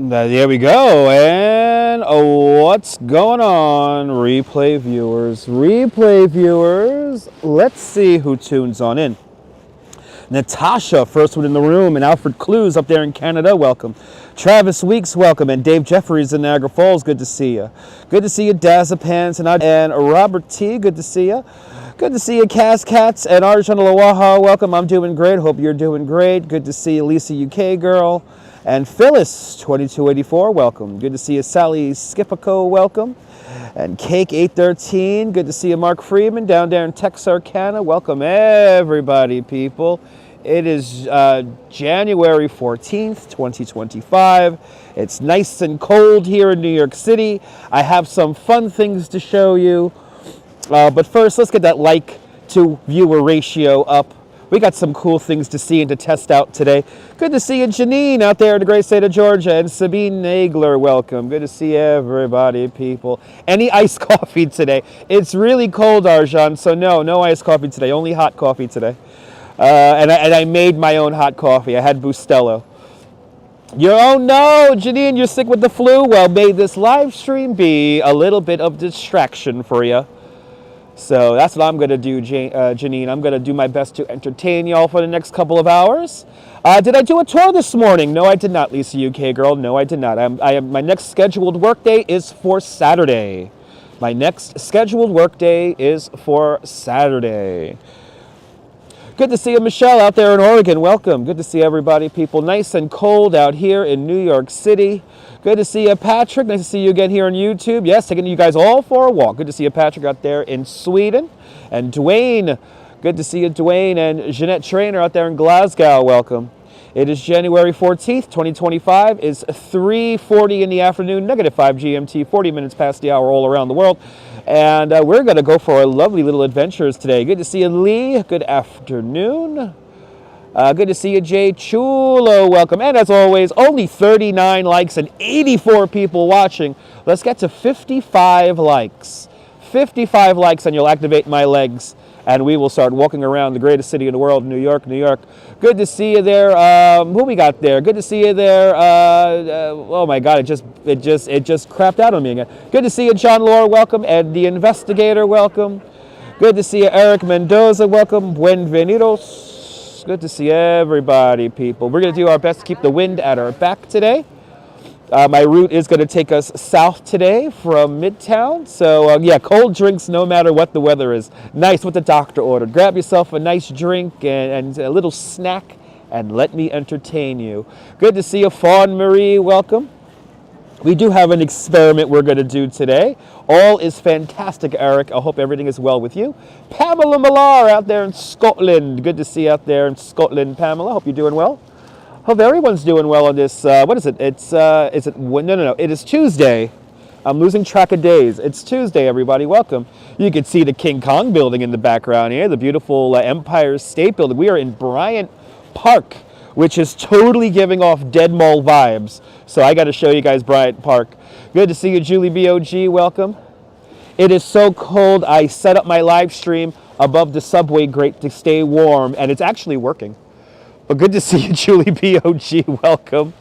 There we go. And what's going on, replay viewers? Replay viewers, let's see who tunes on in. Natasha, first one in the room, and Alfred Clues up there in Canada, welcome. Travis Weeks, welcome, and Dave Jeffries in Niagara Falls, good to see you. Good to see you, Dazapants, and Robert T, good to see you. Good to see you, Cass Cats, and Arjun Lawaha, welcome. I'm doing great, hope you're doing great. Good to see you, Lisa UK girl. And Phyllis, 2284, welcome. Good to see you, Sally Skipico, welcome. And Cake 813, good to see you, Mark Freeman, down there in Texarkana. Welcome, everybody, people. It is January 14th, 2025. It's nice and cold here in New York City. I have some fun things to show you. But first, let's get that like to viewer ratio up. We got some cool things to see and to test out today. Good to see you, Janine, out there in the great state of Georgia, and Sabine Nagler, welcome. Good to see everybody, people. Any iced coffee today? It's really cold, Arjan, so no iced coffee today, only hot coffee today. And I made my own hot coffee. I had Bustelo. Oh no, Janine, you're sick with the flu? Well, may this live stream be a little bit of distraction for you. So that's what I'm going to do, Janine. I'm going to do my best to entertain y'all for the next couple of hours. Did I do a tour this morning? No, I did not, Lisa UK girl. No, I did not. My next scheduled workday is for Saturday. My next scheduled workday is for Saturday. Good to see you, Michelle, out there in Oregon. Welcome. Good to see everybody, people. Nice and cold out here in New York City. Good to see you, Patrick. Nice to see you again here on YouTube. Yes, taking you guys all for a walk. Good to see you, Patrick, out there in Sweden. And Dwayne. Good to see you, Dwayne. And Jeanette Trainer out there in Glasgow. Welcome. It is January 14th, 2025. It's 3:40 in the afternoon, -5 GMT, 40 minutes past the hour all around the world. And we're going to go for our lovely little adventures today. Good to see you, Lee. Good afternoon. Good to see you, Jay Chulo. Welcome. And as always, only 39 likes and 84 people watching. Let's get to 55 likes. 55 likes and you'll activate my legs. And we will start walking around the greatest city in the world, New York, New York. Good to see you there. Who we got there? Good to see you there. Oh my God, it just crapped out on me again. Good to see you, John Lore. Welcome. Ed the Investigator. Welcome. Good to see you, Eric Mendoza. Welcome. Buenvenidos. Good to see everybody, people. We're going to do our best to keep the wind at our back today. My route is going to take us south today from Midtown. So, yeah, cold drinks no matter what the weather is. Nice what the doctor ordered. Grab yourself a nice drink and a little snack and let me entertain you. Good to see you, Fawn Marie. Welcome. We do have an experiment we're going to do today. All is fantastic, Eric. I hope everything is well with you. Pamela Millar out there in Scotland. Good to see you out there in Scotland, Pamela. Hope you're doing well. Hope everyone's doing well on this. What is it? No. It is Tuesday. I'm losing track of days. It's Tuesday, everybody. Welcome. You can see the King Kong building in the background here, the beautiful Empire State Building. We are in Bryant Park, which is totally giving off Dead Mall vibes. So I got to show you guys Bryant Park. Good to see you, Julie BOG. Welcome. It is so cold. I set up my live stream above the subway grate to stay warm, and it's actually working. But good to see you, Julie BOG. Welcome.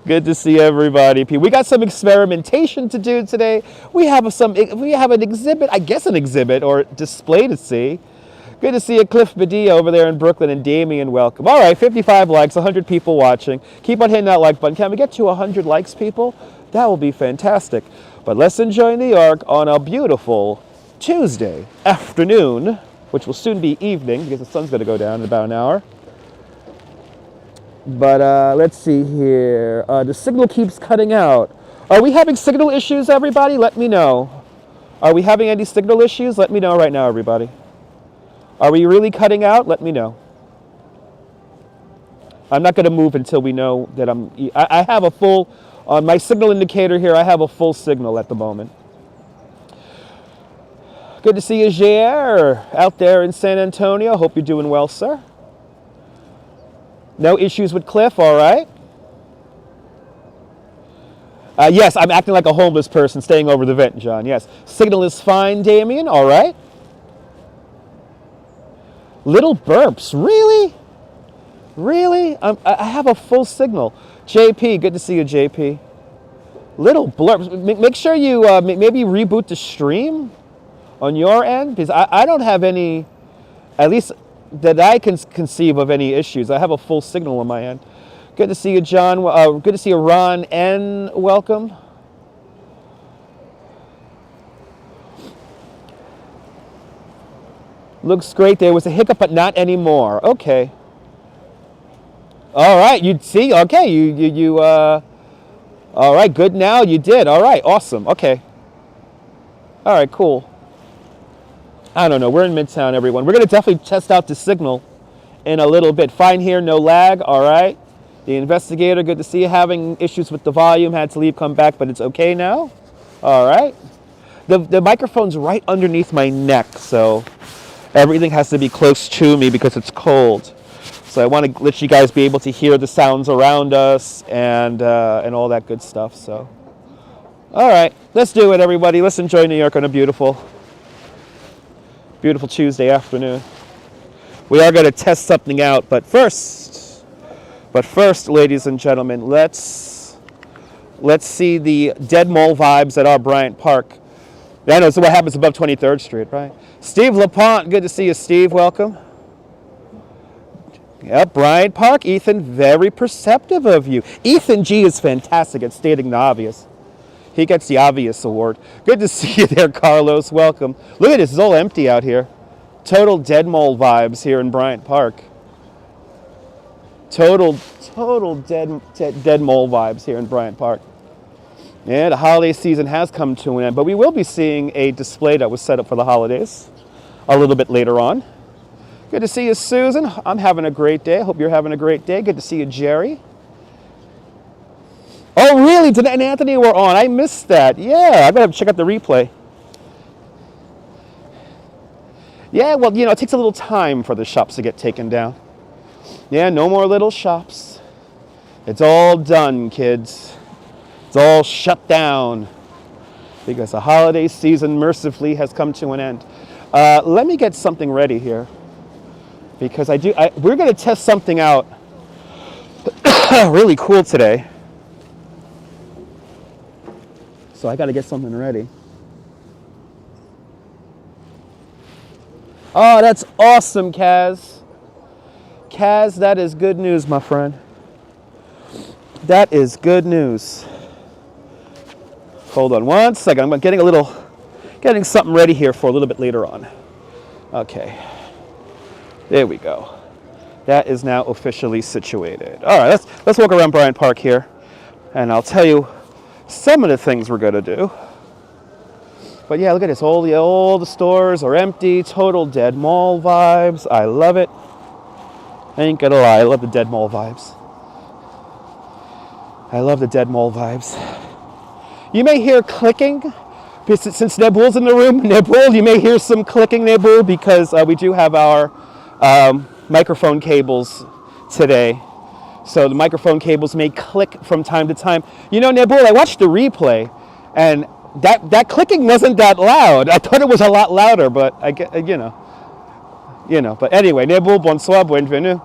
Good to see everybody. We got some experimentation to do today. We have an exhibit, I guess an exhibit or display to see. Good to see you, Cliff Badia over there in Brooklyn, and Damien, welcome. All right, 55 likes, 100 people watching. Keep on hitting that like button. Can we get to 100 likes, people? That will be fantastic. But let's enjoy New York on a beautiful Tuesday afternoon, which will soon be evening because the sun's going to go down in about an hour. But let's see here. The signal keeps cutting out. Are we having signal issues, everybody? Let me know. Are we having any signal issues? Let me know right now, everybody. Are we really cutting out? Let me know. I'm not going to move until we know that I have a full, on my signal indicator here, I have a full signal at the moment. Good to see you, Jair, out there in San Antonio. Hope you're doing well, sir. No issues with Cliff, all right? Yes, I'm acting like a homeless person staying over the vent, John, yes. Signal is fine, Damien, all right? Little burps, really? Really? I have a full signal. JP, good to see you, JP. Little blurbs. Make sure you maybe reboot the stream on your end, because I don't have any, at least that I can conceive of, any issues. I have a full signal on my end. Good to see you, John. Good to see you, Ron N. Welcome. Looks great. There was a hiccup, but not anymore. Okay. All right. You see? Okay. You. All right. Good. Now you did. All right. Awesome. Okay. All right. Cool. I don't know. We're in Midtown, everyone. We're gonna definitely test out the signal in a little bit. Fine here. No lag. All right. The investigator. Good to see you. Having issues with the volume. Had to leave. Come back, but it's okay now. All right. The microphone's right underneath my neck, so everything has to be close to me because it's cold. So I want to let you guys be able to hear the sounds around us and all that good stuff. So, all right, let's do it, everybody. Let's enjoy New York on a beautiful Tuesday afternoon. We are going to test something out, but first, ladies and gentlemen, let's see the dead mole vibes at our Bryant Park. I know, so what happens above 23rd Street, right? Steve LaPont, good to see you, Steve. Welcome. Yep, Bryant Park. Ethan, very perceptive of you. Ethan G is fantastic at stating the obvious. He gets the obvious award. Good to see you there, Carlos. Welcome. Look at this, it's all empty out here. Total dead mole vibes here in Bryant Park. Total dead mole vibes here in Bryant Park. Yeah, the holiday season has come to an end, but we will be seeing a display that was set up for the holidays a little bit later on. Good to see you, Susan. I'm having a great day. I hope you're having a great day. Good to see you, Jerry. Oh, really? Dana and Anthony were on. I missed that. Yeah, I'm going to check out the replay. Yeah, well, it takes a little time for the shops to get taken down. Yeah, no more little shops. It's all done, kids. It's all shut down because the holiday season mercifully has come to an end. Let me get something ready here because we're going to test something out really cool today. So I got to get something ready. Oh, that's awesome, Kaz. Kaz, that is good news, my friend. That is good news. Hold on one second. I'm getting something ready here for a little bit later on. Okay. There we go. That is now officially situated. All right, let's walk around Bryant Park here, and I'll tell you some of the things we're gonna do. But yeah, look at this. All the stores are empty. Total dead mall vibes. I love it. I ain't gonna lie. I love the dead mall vibes. I love the dead mall vibes. You may hear clicking, since Nebul's in the room. Nebul, you may hear some clicking, Nebul, because we do have our microphone cables today. So the microphone cables may click from time to time. Nebul, I watched the replay, and that clicking wasn't that loud. I thought it was a lot louder, but I get, But anyway, Nebul, bonsoir, bienvenue.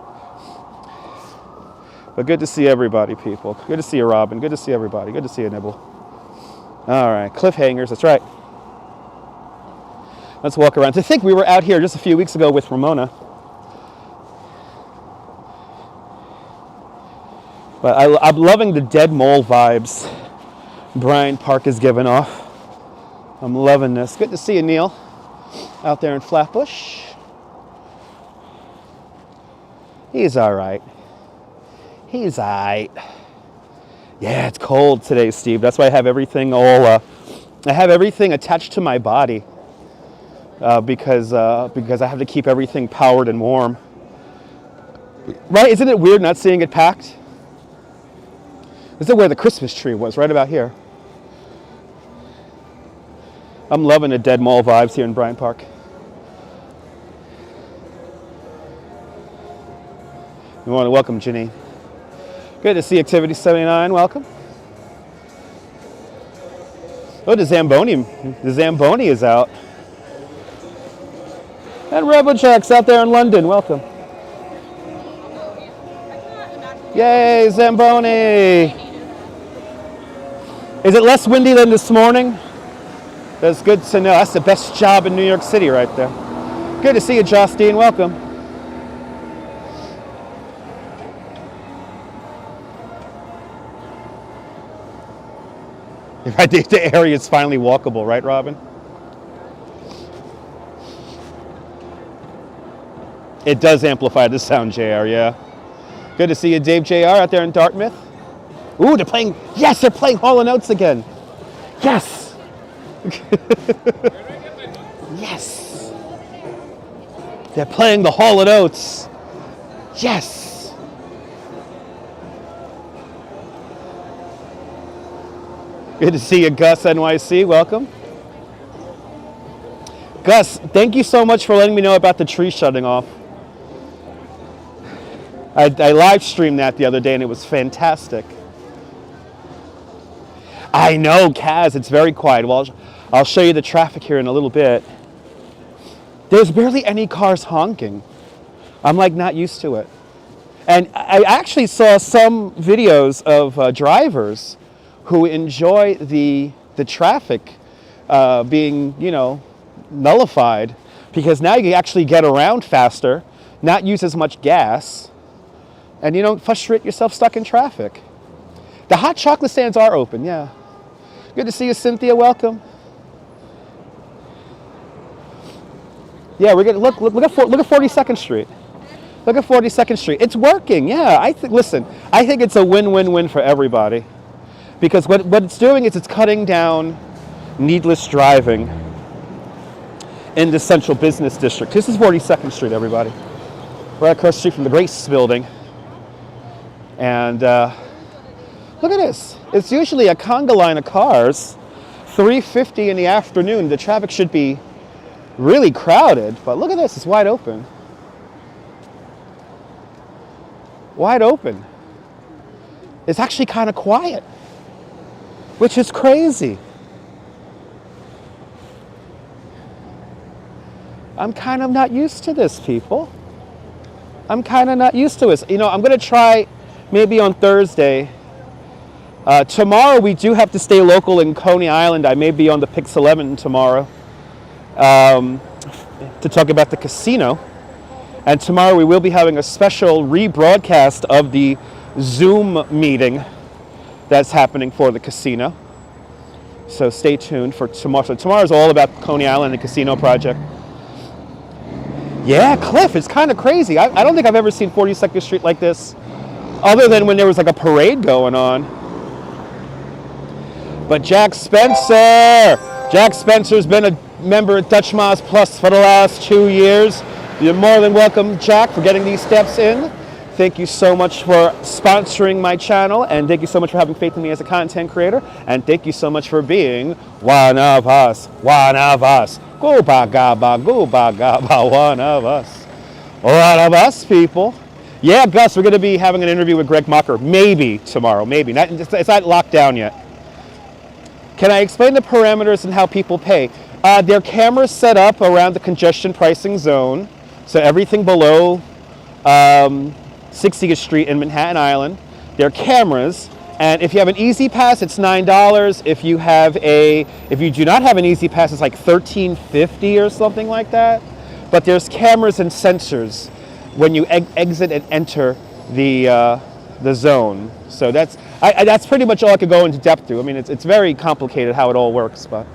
But good to see everybody, people. Good to see you, Robin. Good to see everybody. Good to see you, Nebul. All right, cliffhangers, that's right. Let's walk around. To think we were out here just a few weeks ago with Ramona. But I'm loving the dead mole vibes Bryant Park is giving off. I'm loving this. Good to see you, Neil, out there in Flatbush. He's all right. He's all right. Yeah, it's cold today, Steve. That's why I have everything I have everything attached to my body because I have to keep everything powered and warm. Right? Isn't it weird not seeing it packed? This is where the Christmas tree was, right about here. I'm loving the dead mall vibes here in Bryant Park. We want to welcome Janine. Good to see Activity 79. Welcome. Oh, the Zamboni is out. And Rebel Jack's out there in London. Welcome. Yay, Zamboni! Is it less windy than this morning? That's good to know. That's the best job in New York City right there. Good to see you, Justine. Welcome. I think the area is finally walkable, right, Robin? It does amplify the sound, JR, yeah. Good to see you, Dave JR, out there in Dartmouth. Ooh, they're playing, yes, they're playing Hall & Oates again. Yes. Yes. They're playing the Hall & Oates. Yes. Good to see you, Gus, NYC, welcome. Gus, thank you so much for letting me know about the tree shutting off. I live streamed that the other day and it was fantastic. I know, Kaz, it's very quiet. Well, I'll show you the traffic here in a little bit. There's barely any cars honking. I'm like not used to it. And I actually saw some videos of drivers who enjoy the traffic being, you know, nullified, because now you can actually get around faster, not use as much gas, and you don't frustrate yourself stuck in traffic. The hot chocolate stands are open, yeah. Good to see you, Cynthia, welcome. Yeah, we're gonna look at 42nd Street. Look at 42nd Street. It's working, yeah. Listen, I think it's a win-win-win for everybody, because what it's doing is it's cutting down needless driving in the central business district. This is 42nd Street, everybody. Right across the street from the Grace building. And look at this. It's usually a conga line of cars. 3:50 in the afternoon. The traffic should be really crowded, but look at this. It's wide open. Wide open. It's actually kind of quiet, which is crazy. I'm kind of not used to this, people. I'm kind of not used to it. You know, I'm going to try maybe on Thursday. Tomorrow we do have to stay local in Coney Island. I may be on the Pix 11 tomorrow to talk about the casino. And tomorrow we will be having a special rebroadcast of the Zoom meeting that's happening for the casino. So stay tuned for tomorrow. So tomorrow's all about Coney Island and the casino project. Yeah, Cliff, it's kind of crazy. I don't think I've ever seen 42nd Street like this, other than when there was like a parade going on. But Jack Spencer's been a member at Dutch Moss Plus for the last 2 years. You're more than welcome, Jack, for getting these steps in. Thank you so much for sponsoring my channel, and thank you so much for having faith in me as a content creator, and thank you so much for being one of us, one of us. Go baga ba, one of us. One of us, people. Yeah, Gus, we're going to be having an interview with Greg Mocker, maybe tomorrow, maybe. It's not locked down yet. Can I explain the parameters and how people pay? There are cameras set up around the congestion pricing zone, so everything below 60th Street in Manhattan Island. There are cameras, and if you have an Easy Pass, it's $9. If you do not have an Easy Pass, it's like $13.50 or something like that. But there's cameras and sensors when you exit and enter the zone. So that's pretty much all I could go into depth to. I mean, it's very complicated how it all works, but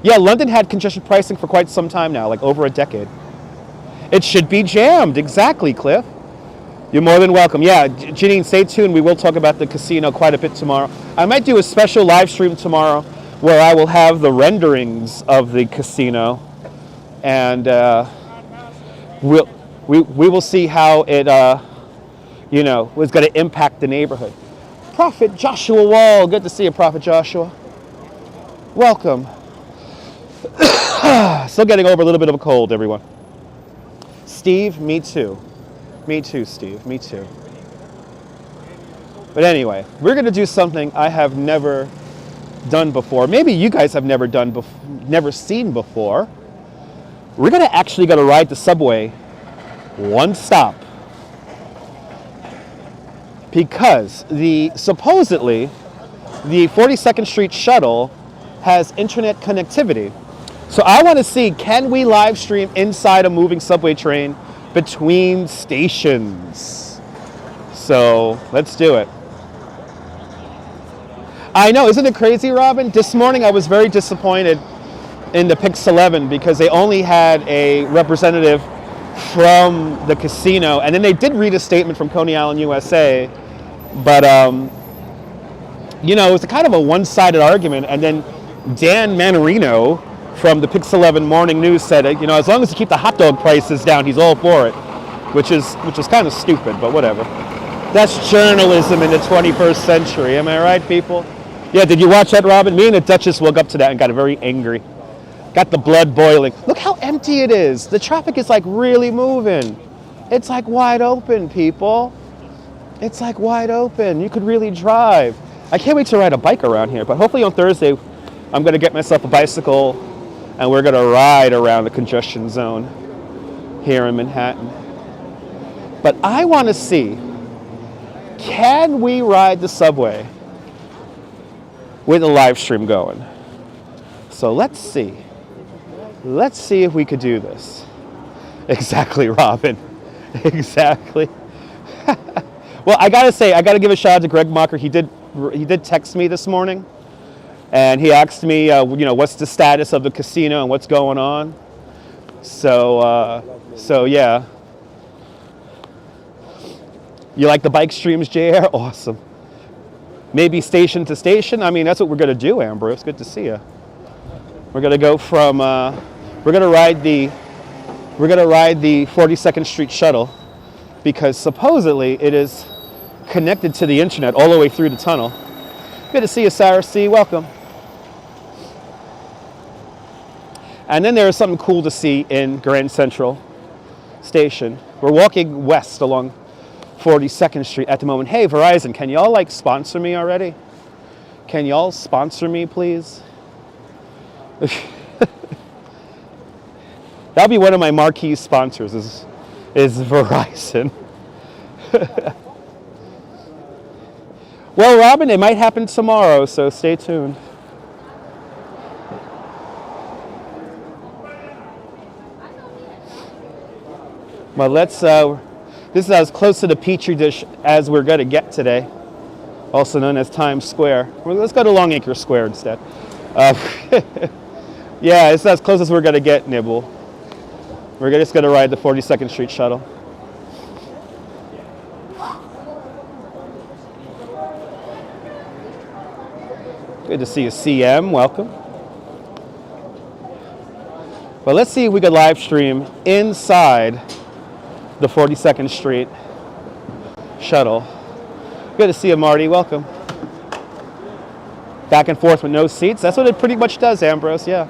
yeah, London had congestion pricing for quite some time now, like over a decade. It should be jammed, exactly, Cliff. You're more than welcome. Yeah, Janine, stay tuned. We will talk about the casino quite a bit tomorrow. I might do a special live stream tomorrow where I will have the renderings of the casino, and we will see how it was going to impact the neighborhood. Prophet Joshua Wall, good to see you, Prophet Joshua. Welcome. Still getting over a little bit of a cold, everyone. Steve, me too. Me too, Steve, me too. But anyway, we're going to do something I have never done before. Maybe you guys have never seen before. We're going to actually ride the subway one stop. because supposedly the 42nd Street shuttle has internet connectivity. So I want to see, can we live stream inside a moving subway train between stations? So let's do it. I know, isn't it crazy, Robin? This morning I was very disappointed in the Pix 11 because they only had a representative from the casino, and then they did read a statement from Coney Island, USA, but you know, it was kind of a one-sided argument. And then Dan Manarino from the Pix 11 Morning News said, you know, as long as you keep the hot dog prices down, he's all for it, which is kind of stupid, but whatever. That's journalism in the 21st century. Am I right, people? Yeah, did you watch that, Robin? Me and the Duchess woke up to that and got very angry. Got the blood boiling. Look how empty it is. The traffic is like really moving. It's like wide open, people. It's like wide open. You could really drive. I can't wait to ride a bike around here, but hopefully on Thursday, I'm going to get myself a bicycle and we're going to ride around the congestion zone here in Manhattan. But I want to see, can we ride the subway with a live stream going? So let's see. Let's see if we could do this. Exactly, Robin. Exactly. Well, I gotta say, I gotta give a shout out to Greg Mocker. He did text me this morning, and he asked me, you know, what's the status of the casino and what's going on. So yeah. You like the bike streams, JR? Awesome. Maybe station to station. I mean, that's what we're gonna do, Ambrose. Good to see you. We're gonna go from. We're gonna ride the 42nd Street shuttle because supposedly it is connected to the internet all the way through the tunnel. Good to see you, Sarah C. Welcome. And then there is something cool to see in Grand Central Station. We're walking west along 42nd Street at the moment. Hey, Verizon, can y'all like sponsor me already? Can y'all sponsor me, please? That'll be one of my marquee sponsors is Verizon. Well, Robin, it might happen tomorrow, so stay tuned. Well, this is as close to the Petri dish as we're going to get today, also known as Times Square. Well, let's go to Longacre Square instead. Yeah, it's as close as we're going to get, Nibble. We're just going to ride the 42nd Street shuttle. Good to see you, CM. Welcome. Well, let's see if we could live stream inside the 42nd Street shuttle. Good to see you, Marty. Welcome. Back and forth with no seats. That's what it pretty much does, Ambrose. Yeah.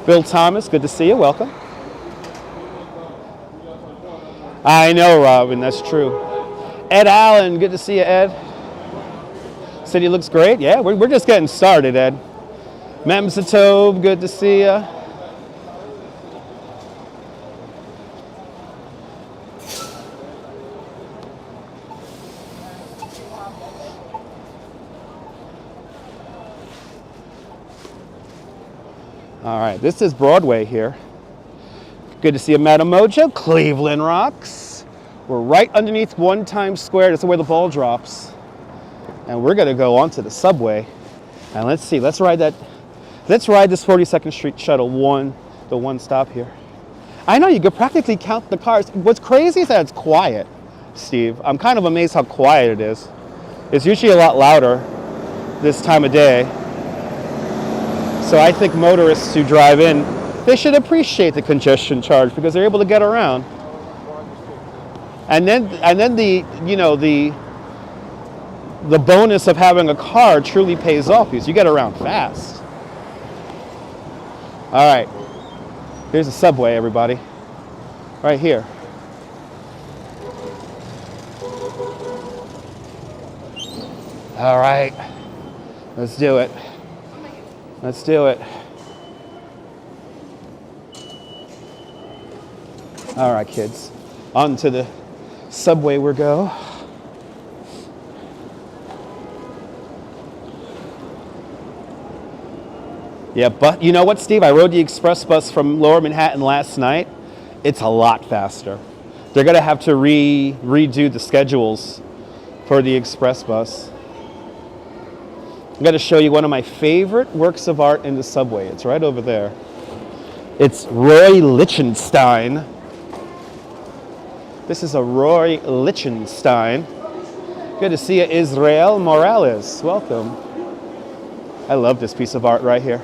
Bill Thomas, good to see you. Welcome. I know, Robin. That's true. Ed Allen, good to see you, Ed. City looks great. Yeah, we're just getting started, Ed. Memsatobe, good to see you. All right, this is Broadway here. Good to see you, Madam Mojo. Cleveland rocks. We're right underneath One Times Square. That's where the ball drops. And we're gonna go onto the subway. And let's see, let's ride this 42nd Street shuttle, the one stop here. I know you could practically count the cars. What's crazy is that it's quiet, Steve. I'm kind of amazed how quiet it is. It's usually a lot louder this time of day. So I think motorists who drive in, they should appreciate the congestion charge because they're able to get around. And then the bonus of having a car truly pays off because you get around fast. All right, here's the subway, everybody. Right here. All right, let's do it. Let's do it. All right, kids, on to the subway we go. Yeah, but you know what, Steve? I rode the express bus from Lower Manhattan last night. It's a lot faster. They're going to have to redo the schedules for the express bus. I'm going to show you one of my favorite works of art in the subway. It's right over there. It's Roy Lichtenstein. This is a Roy Lichtenstein. Good to see you, Israel Morales. Welcome. I love this piece of art right here.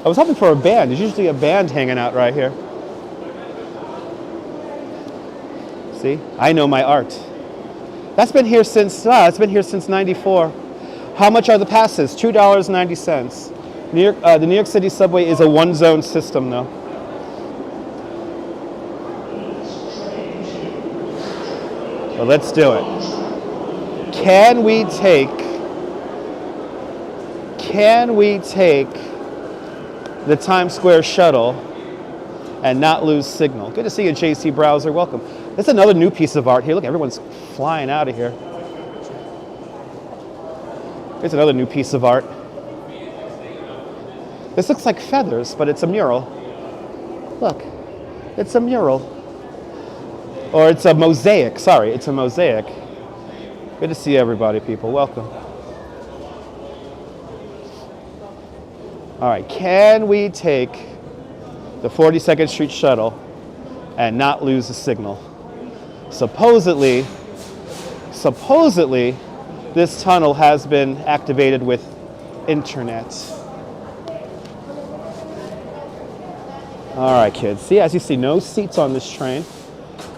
I was hoping for a band. There's usually a band hanging out right here. See, I know my art. That's been here since, it's been here since '94. How much are the passes? $2.90. The New York City subway is a one-zone system, though. So let's do it. Can we take the Times Square shuttle and not lose signal? Good to see you, JC Browser. Welcome. That's another new piece of art here. Look, everyone's flying out of here. Here's another new piece of art. This looks like feathers, but it's a mural. Look, it's a mural. Or it's a mosaic. Sorry, it's a mosaic. Good to see everybody, people. Welcome. All right, can we take the 42nd Street shuttle and not lose the signal? Supposedly, this tunnel has been activated with internet. All right, kids. See, as you see, no seats on this train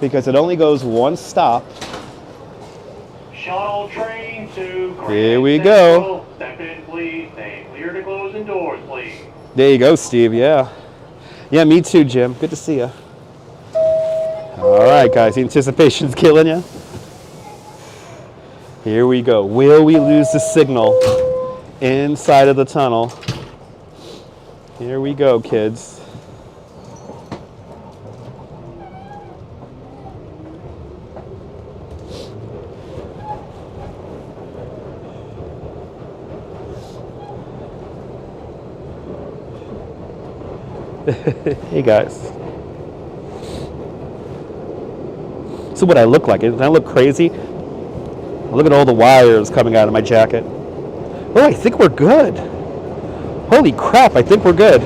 because it only goes one stop. Shuttle train to Grand Here we Central. go. Step in, please. Stay clear to closing doors, please. There you go, Steve. Yeah. Yeah, me too, Jim. Good to see you. All right, guys. The anticipation's killing you. Here we go. Will we lose the signal inside of the tunnel? Here we go, kids. Hey guys. So what I look like? Does I look crazy? Look at all the wires coming out of my jacket. Oh, I think we're good. Holy crap, I think we're good.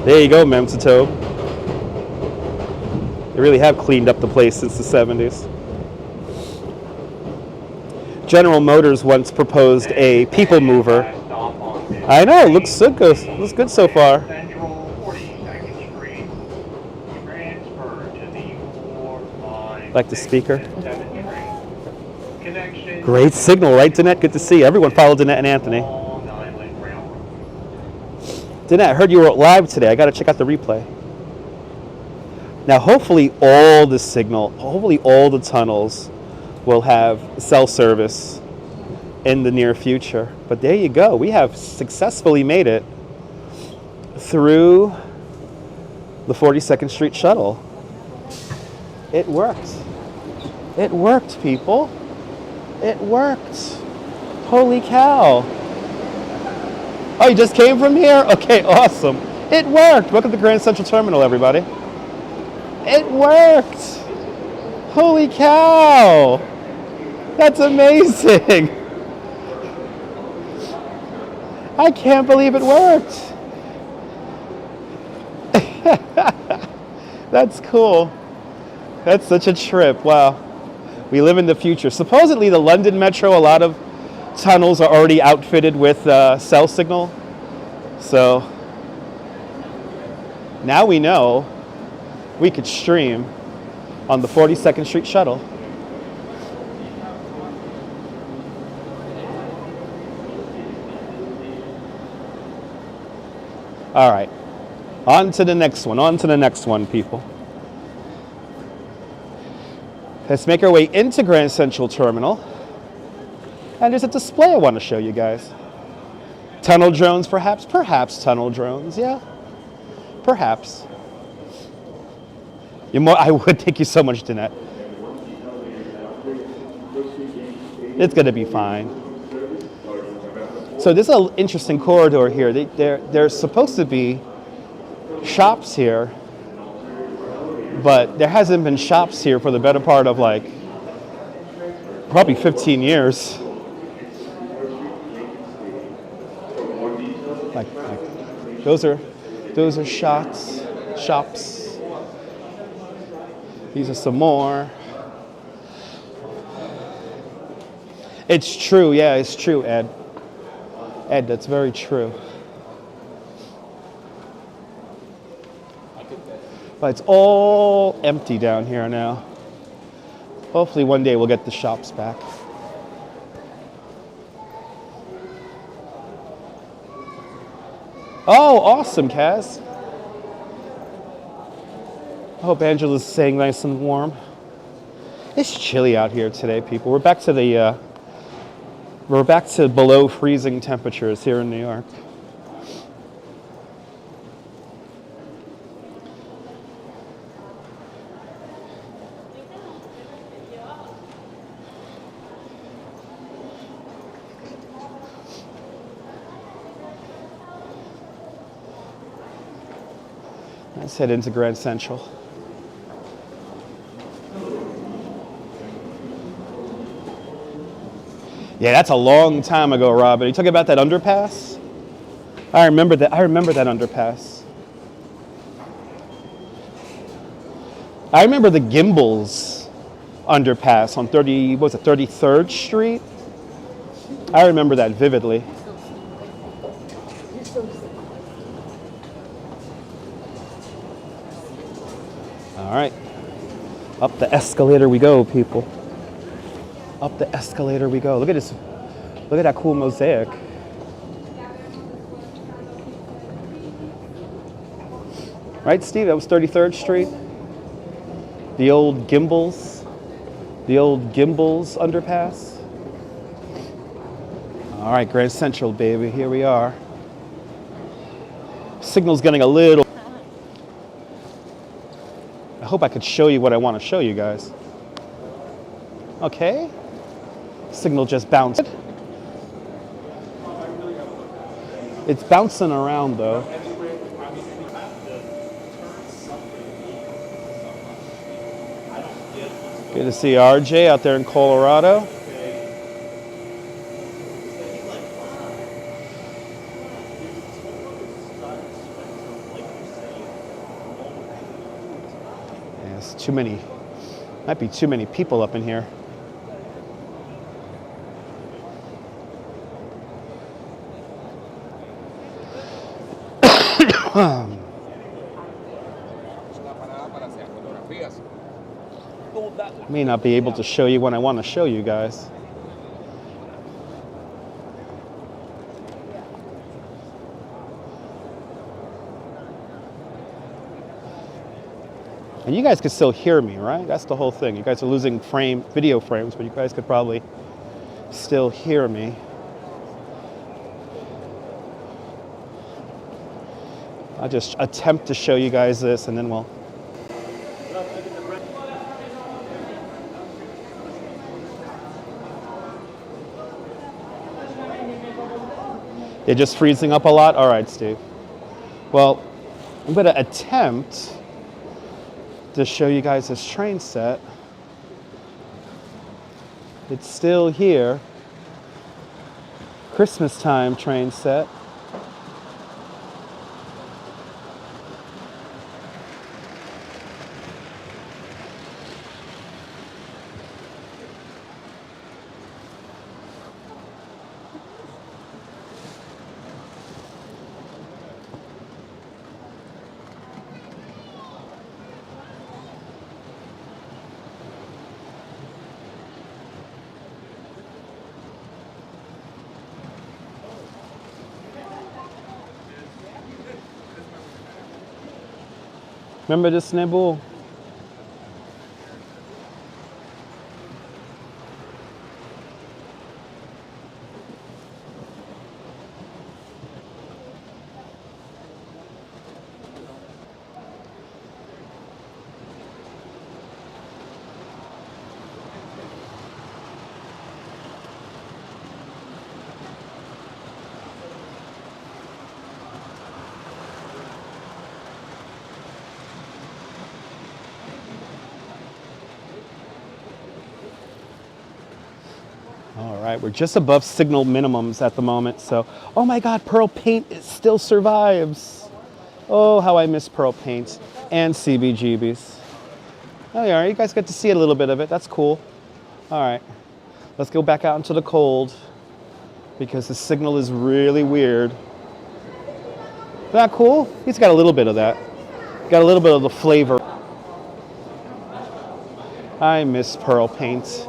There you go, Memsito. They really have cleaned up the place since the 70s. General Motors once proposed a people mover. I know, looks so good. Looks good so far. Like the speaker. Great signal, right, Danette? Good to see you. Everyone follow Danette and Anthony. Danette, I heard you were live today. I got to check out the replay. Now, hopefully all the tunnels will have cell service in the near future. But there you go. We have successfully made it through the 42nd Street shuttle. It worked. It worked, people. It worked. Holy cow. Oh, you just came from here? Okay, awesome. It worked. Welcome to Grand Central Terminal, everybody. It worked. Holy cow. That's amazing. I can't believe it worked. That's cool. That's such a trip. Wow. We live in the future. Supposedly the London Metro, a lot of tunnels are already outfitted with cell signal. So now we know we could stream on the 42nd Street shuttle. All right, on to the next one, people. Let's make our way into Grand Central Terminal. And there's a display I want to show you guys. Tunnel drones, perhaps? Perhaps tunnel drones, yeah. Perhaps. I would thank you so much, Danette. It's going to be fine. So this is an interesting corridor here. There's supposed to be shops here, but there hasn't been shops here for the better part of like probably 15 years. Like those are shops. These are some more. It's true, yeah, it's true, Ed. Ed, that's very true. But it's all empty down here now. Hopefully one day we'll get the shops back. Oh, awesome, Kaz. I hope Angela's staying nice and warm. It's chilly out here today, people. We're back to below freezing temperatures here in New York. Let's head into Grand Central. Yeah, that's a long time ago, Rob. Are you talking about that underpass? I remember that underpass. I remember the Gimble's underpass on 33rd Street? I remember that vividly. All right. Up the escalator we go, people. Up the escalator we go. Look at this. Look at that cool mosaic. Right, Steve? That was 33rd Street. The old Gimble's underpass. All right, Grand Central, baby. Here we are. Signal's getting a little. I hope I could show you what I want to show you guys. Okay. Signal just bounced. It's bouncing around though. Good to see RJ out there in Colorado. Yeah, it's too many. Might be too many people up in here. May not be able to show you when I want to show you guys. And you guys could still hear me, right? That's the whole thing. You guys are losing video frames, but you guys could probably still hear me. I'll just attempt to show you guys this and then we'll. They're just freezing up a lot? All right, Steve. Well, I'm going to attempt to show you guys this train set. It's still here. Christmas time train set. Remember this nibble? All right, we're just above signal minimums at the moment. So, oh my God, Pearl Paint still survives. Oh, how I miss Pearl Paint and CBGBs. Oh, yeah, you guys get to see a little bit of it. That's cool. All right, let's go back out into the cold because the signal is really weird. Isn't that cool? He's got a little bit of that. Got a little bit of the flavor. I miss Pearl Paint.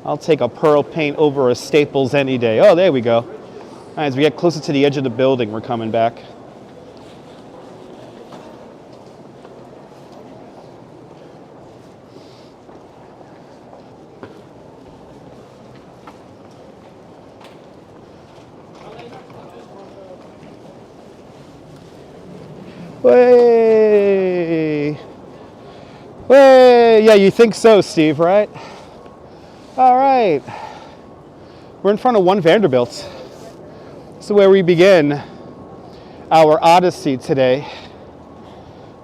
I'll take a Pearl Paint over a Staples any day. Oh, there we go. All right, as we get closer to the edge of the building, we're coming back. Way! Way! Yeah, you think so, Steve, right? All right, we're in front of 1 Vanderbilt. This is where we begin our odyssey today.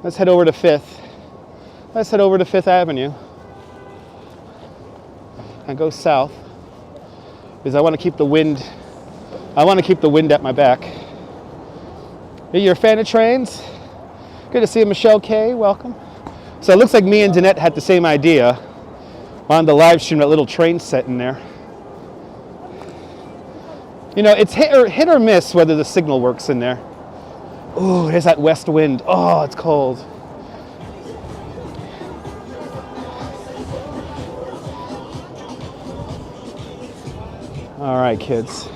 Let's head over to 5th. Let's head over to 5th Avenue and go south because I want to keep the wind. I want to keep the wind at my back. You're a fan of trains? Good to see you, Michelle K. Welcome. So it looks like me and Danette had the same idea. On the live stream, that little train set in there. You know, it's hit or miss whether the signal works in there. Ooh, there's that west wind. Oh, it's cold. All right, kids.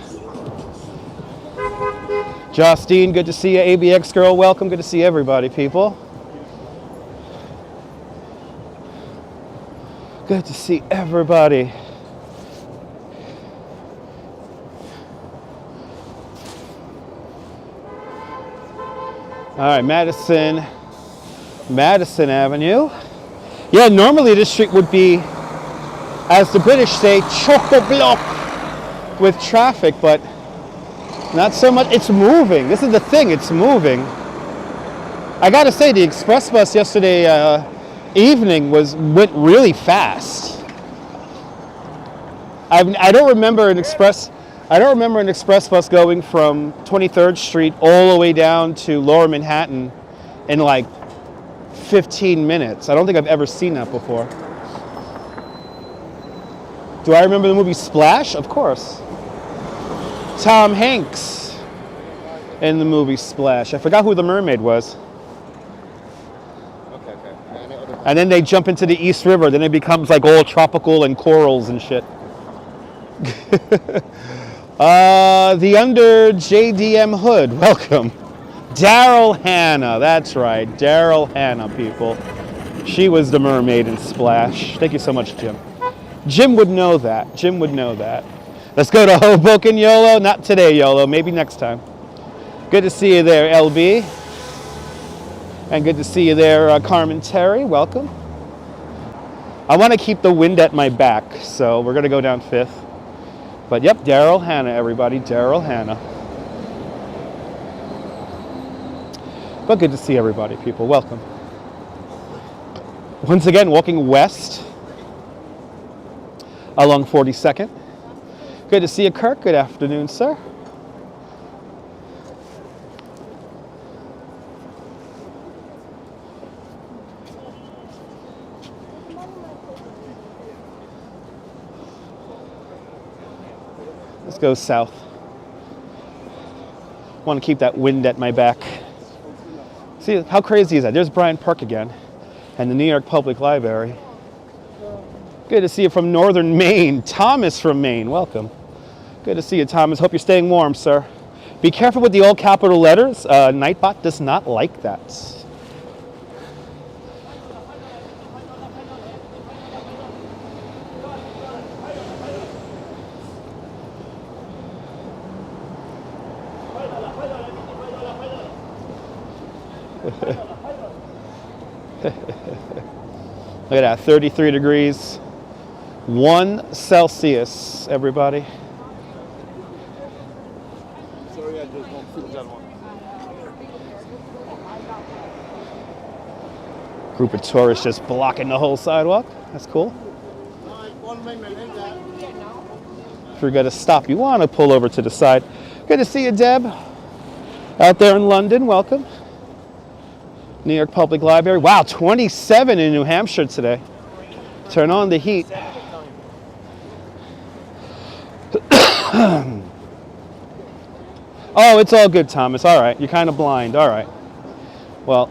Justine, good to see you. ABX girl, welcome. Good to see everybody, people. Good to see everybody. All right, Madison Avenue. Yeah, normally this street would be, as the British say, chock-a-block with traffic, but not so much. It's moving. This is the thing, it's moving. I gotta say, the express bus yesterday evening went really fast. I don't remember an express bus going from 23rd Street all the way down to Lower Manhattan in like 15 minutes. I don't think I've ever seen that before. Do I remember the movie Splash? Of course. Tom Hanks in the movie Splash. I forgot who the mermaid was. And then they jump into the East River. Then it becomes like all tropical and corals and shit. The under JDM Hood, welcome. Daryl Hannah, that's right. Daryl Hannah, people. She was the mermaid in Splash. Thank you so much, Jim. Jim would know that. Jim would know that. Let's go to Hoboken, YOLO. Not today, YOLO. Maybe next time. Good to see you there, LB. And good to see you there, Carmen Terry. Welcome. I want to keep the wind at my back, so we're going to go down 5th. But yep, Daryl Hannah, everybody. Daryl Hannah. But good to see everybody, people. Welcome. Once again, walking west along 42nd. Good to see you, Kirk. Good afternoon, sir. Let's go south. Want to keep that wind at my back. See, how crazy is that? There's Bryant Park again and the New York Public Library. Good to see you from northern Maine. Thomas from Maine, welcome. Good to see you, Thomas. Hope you're staying warm, sir. Be careful with the all capital letters. Nightbot does not like that. Look at that, 33 degrees, 1 Celsius, everybody. Sorry, I just don't feel that one. Group of tourists just blocking the whole sidewalk. That's cool. If you're going to stop, you want to pull over to the side. Good to see you, Deb. Out there in London, welcome. New York Public Library. Wow, 27 in New Hampshire today. Turn on the heat. Oh, it's all good, Thomas. All right, you're kind of blind. All right. Well,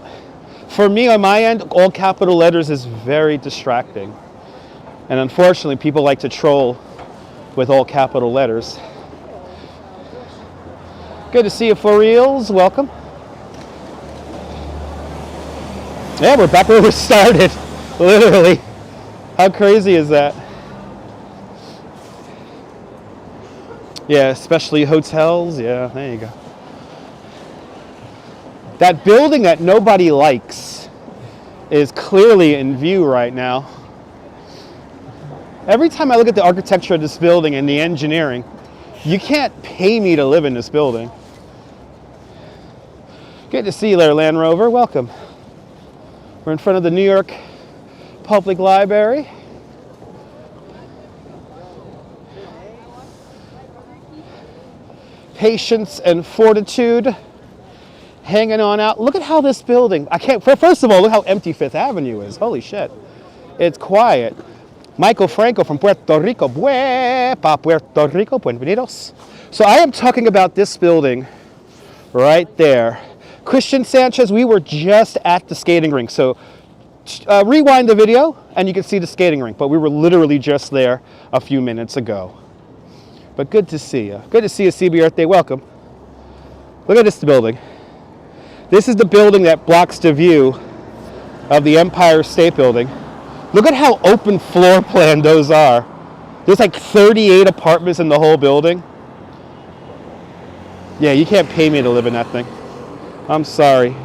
for me on my end, all capital letters is very distracting. And unfortunately, people like to troll with all capital letters. Good to see you, For Reals. Welcome. Yeah, we're back where we started. Literally. How crazy is that? Yeah, especially hotels. Yeah, there you go. That building that nobody likes is clearly in view right now. Every time I look at the architecture of this building and the engineering, you can't pay me to live in this building. Good to see you there, Land Rover. Welcome. We're in front of the New York Public Library. Patience and fortitude, hanging on out. Look at how this building, first of all, look how empty Fifth Avenue is. Holy shit. It's quiet. Michael Franco from Puerto Rico. Puerto Rico, bienvenidos. So I am talking about this building right there. Christian Sanchez, we were just at the skating rink. So rewind the video and you can see the skating rink, but we were literally just there a few minutes ago. But good to see you. Good to see you, CB Earth Day. Welcome. Look at this building. This is the building that blocks the view of the Empire State Building. Look at how open floor plan those are. There's like 38 apartments in the whole building. Yeah, you can't pay me to live in that thing. I'm sorry.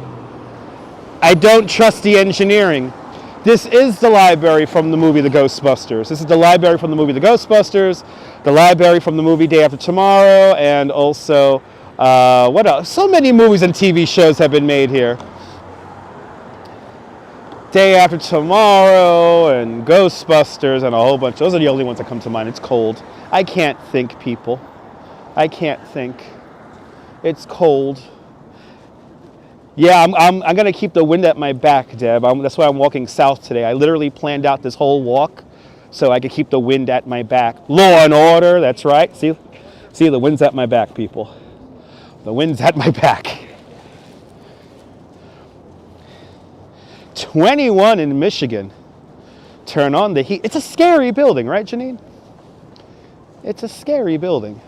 I don't trust the engineering. This is the library from the movie The Ghostbusters. This is the library from the movie The Ghostbusters, the library from the movie Day After Tomorrow, and also, what else? So many movies and TV shows have been made here. Day After Tomorrow and Ghostbusters and a whole bunch. Those are the only ones that come to mind. It's cold. I can't think, people. I can't think. It's cold. Yeah, I'm going to keep the wind at my back, Deb. That's why I'm walking south today. I literally planned out this whole walk so I could keep the wind at my back. Law and order, that's right. See, the wind's at my back, people. The wind's at my back. 21 in Michigan. Turn on the heat. It's a scary building, right, Janine? It's a scary building.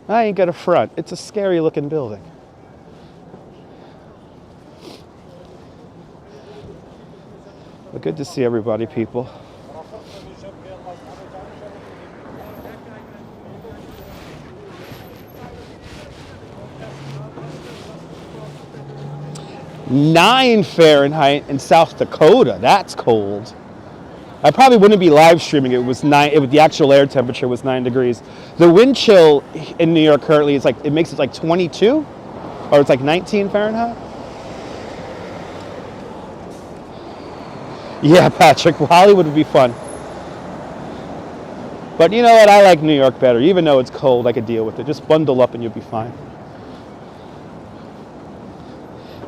I ain't gonna front. It's a scary looking building. But good to see everybody, people. (9 Fahrenheit in South Dakota. That's cold. I probably wouldn't be live streaming. It was 9. The actual air temperature was 9 degrees. The wind chill in New York currently is it makes it like 22, or it's like 19 Fahrenheit. Yeah, Patrick, well, Hollywood would be fun. But you know what? I like New York better. Even though it's cold, I could deal with it. Just bundle up and you'll be fine.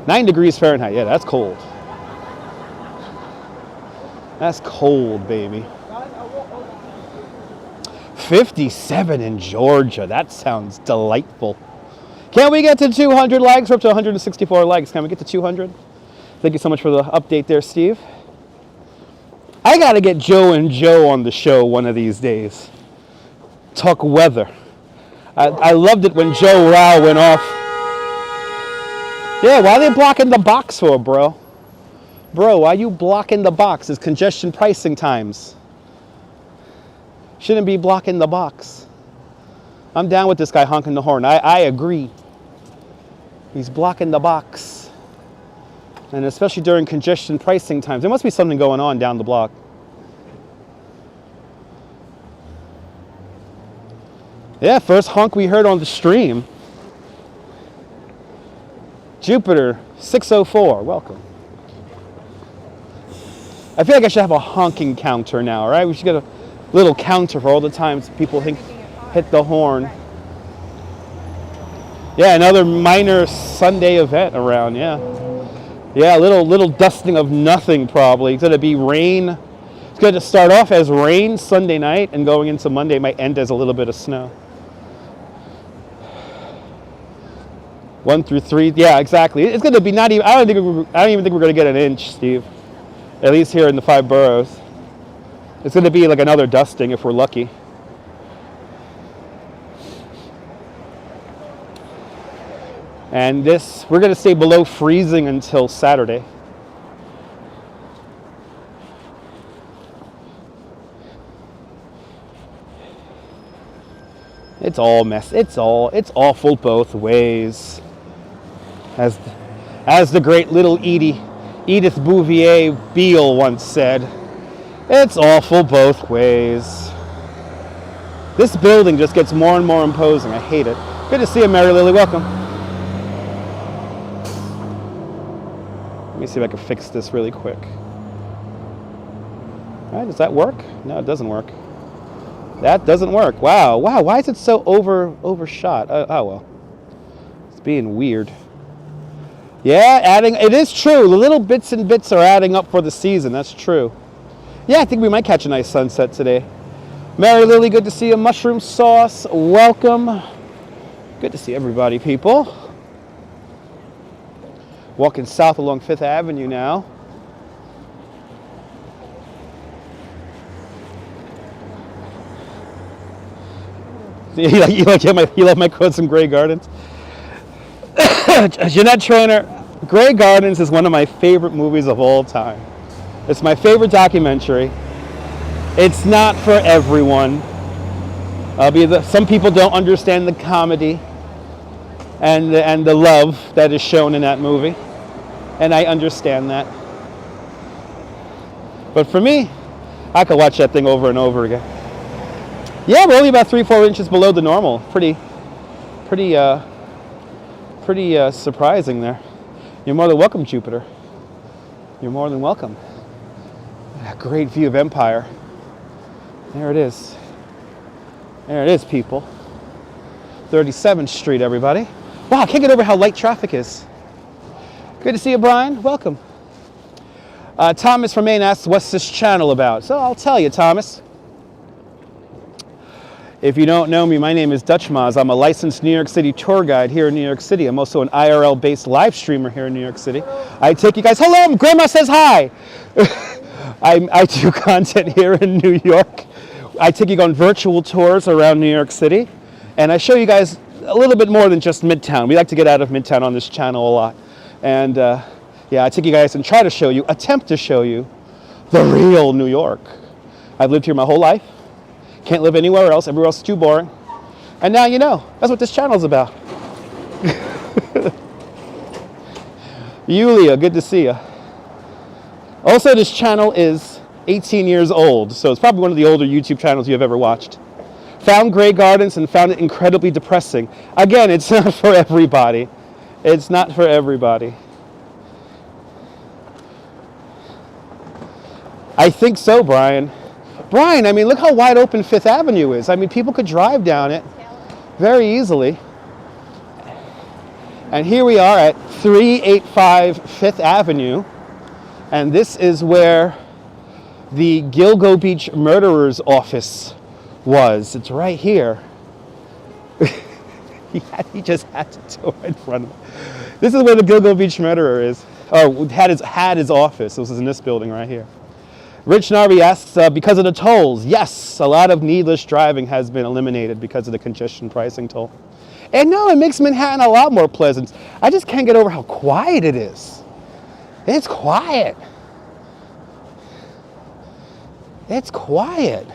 9 degrees Fahrenheit. Yeah, that's cold. That's cold, baby. 57 in Georgia. That sounds delightful. Can we get to 200 likes? We're up to 164 likes. Can we get to 200? Thank you so much for the update there, Steve. I got to get Joe and Joe on the show one of these days. Talk weather. I loved it when Joe Rao went off. Yeah, why are they blocking the box for, bro? Bro, why are you blocking the box? It's congestion pricing times. Shouldn't be blocking the box. I'm down with this guy honking the horn. I agree. He's blocking the box. And especially during congestion pricing times. There must be something going on down the block. Yeah, first honk we heard on the stream. Jupiter 604, welcome. I feel like I should have a honking counter now, right? We should get a little counter for all the times people hit the horn. Yeah, another minor Sunday event around, yeah. Yeah, a little dusting of nothing probably. It's going to be rain. It's going to start off as rain Sunday night, and going into Monday might end as a little bit of snow. 1 through 3, yeah, exactly. It's going to be not even. I don't even think we're going to get an inch, Steve. At least here in the 5 boroughs. It's going to be like another dusting if we're lucky. And we're going to stay below freezing until Saturday. It's all mess. It's awful both ways. As the great little Edith Bouvier Beale once said, it's awful both ways. This building just gets more and more imposing. I hate it. Good to see you, Mary Lily. Welcome. Let me see if I can fix this really quick. All right, does that work? No, it doesn't work. That doesn't work. Wow. Why is it so overshot? Oh well. It's being weird. Yeah, it is true. The little bits and bits are adding up for the season. That's true. Yeah, I think we might catch a nice sunset today. Mary Lily, good to see you. Mushroom Sauce, welcome. Good to see everybody, people. Walking south along 5th Avenue now. You love my quotes from Grey Gardens? Jeanette Trainer, Grey Gardens is one of my favorite movies of all time. It's my favorite documentary. It's not for everyone. Some people don't understand the comedy and the love that is shown in that movie, and I understand that. But for me, I could watch that thing over and over again. Yeah, we're only about 3-4 inches below the normal. Pretty surprising there. You're more than welcome, Jupiter. You're more than welcome. A great view of Empire. There it is. There it is, people. 37th Street, everybody. Wow, I can't get over how light traffic is. Good to see you, Brian. Welcome. Thomas from Maine asks, what's this channel about? So I'll tell you, Thomas. If you don't know me, my name is Dutch Maz. I'm a licensed New York City tour guide here in New York City. I'm also an IRL-based live streamer here in New York City. I take you guys, hello, Grandma says hi. I do content here in New York. I take you on virtual tours around New York City, and I show you guys a little bit more than just Midtown. We like to get out of Midtown on this channel a lot. And yeah, I take you guys and try to attempt to show you the real New York. I've lived here my whole life. Can't live anywhere else. Everywhere else is too boring. And now you know. That's what this channel is about. Yulia, good to see you. Also, this channel is 18 years old, so it's probably one of the older YouTube channels you have ever watched. Found Grey Gardens and found it incredibly depressing. Again, it's not for everybody. It's not for everybody. I think so, Brian. Brian, I mean, look how wide open 5th Avenue is. I mean, people could drive down it very easily. And here we are at 385 5th Avenue. And this is where the Gilgo Beach murderer's office was. It's right here. He just had to tour in front of it. This is where the Gilgo Beach murderer is. Oh, had his office. This was in this building right here. Rich Narvi asks, because of the tolls. Yes, a lot of needless driving has been eliminated because of the congestion pricing toll. And no, it makes Manhattan a lot more pleasant. I just can't get over how quiet it is. It's quiet. It's quiet.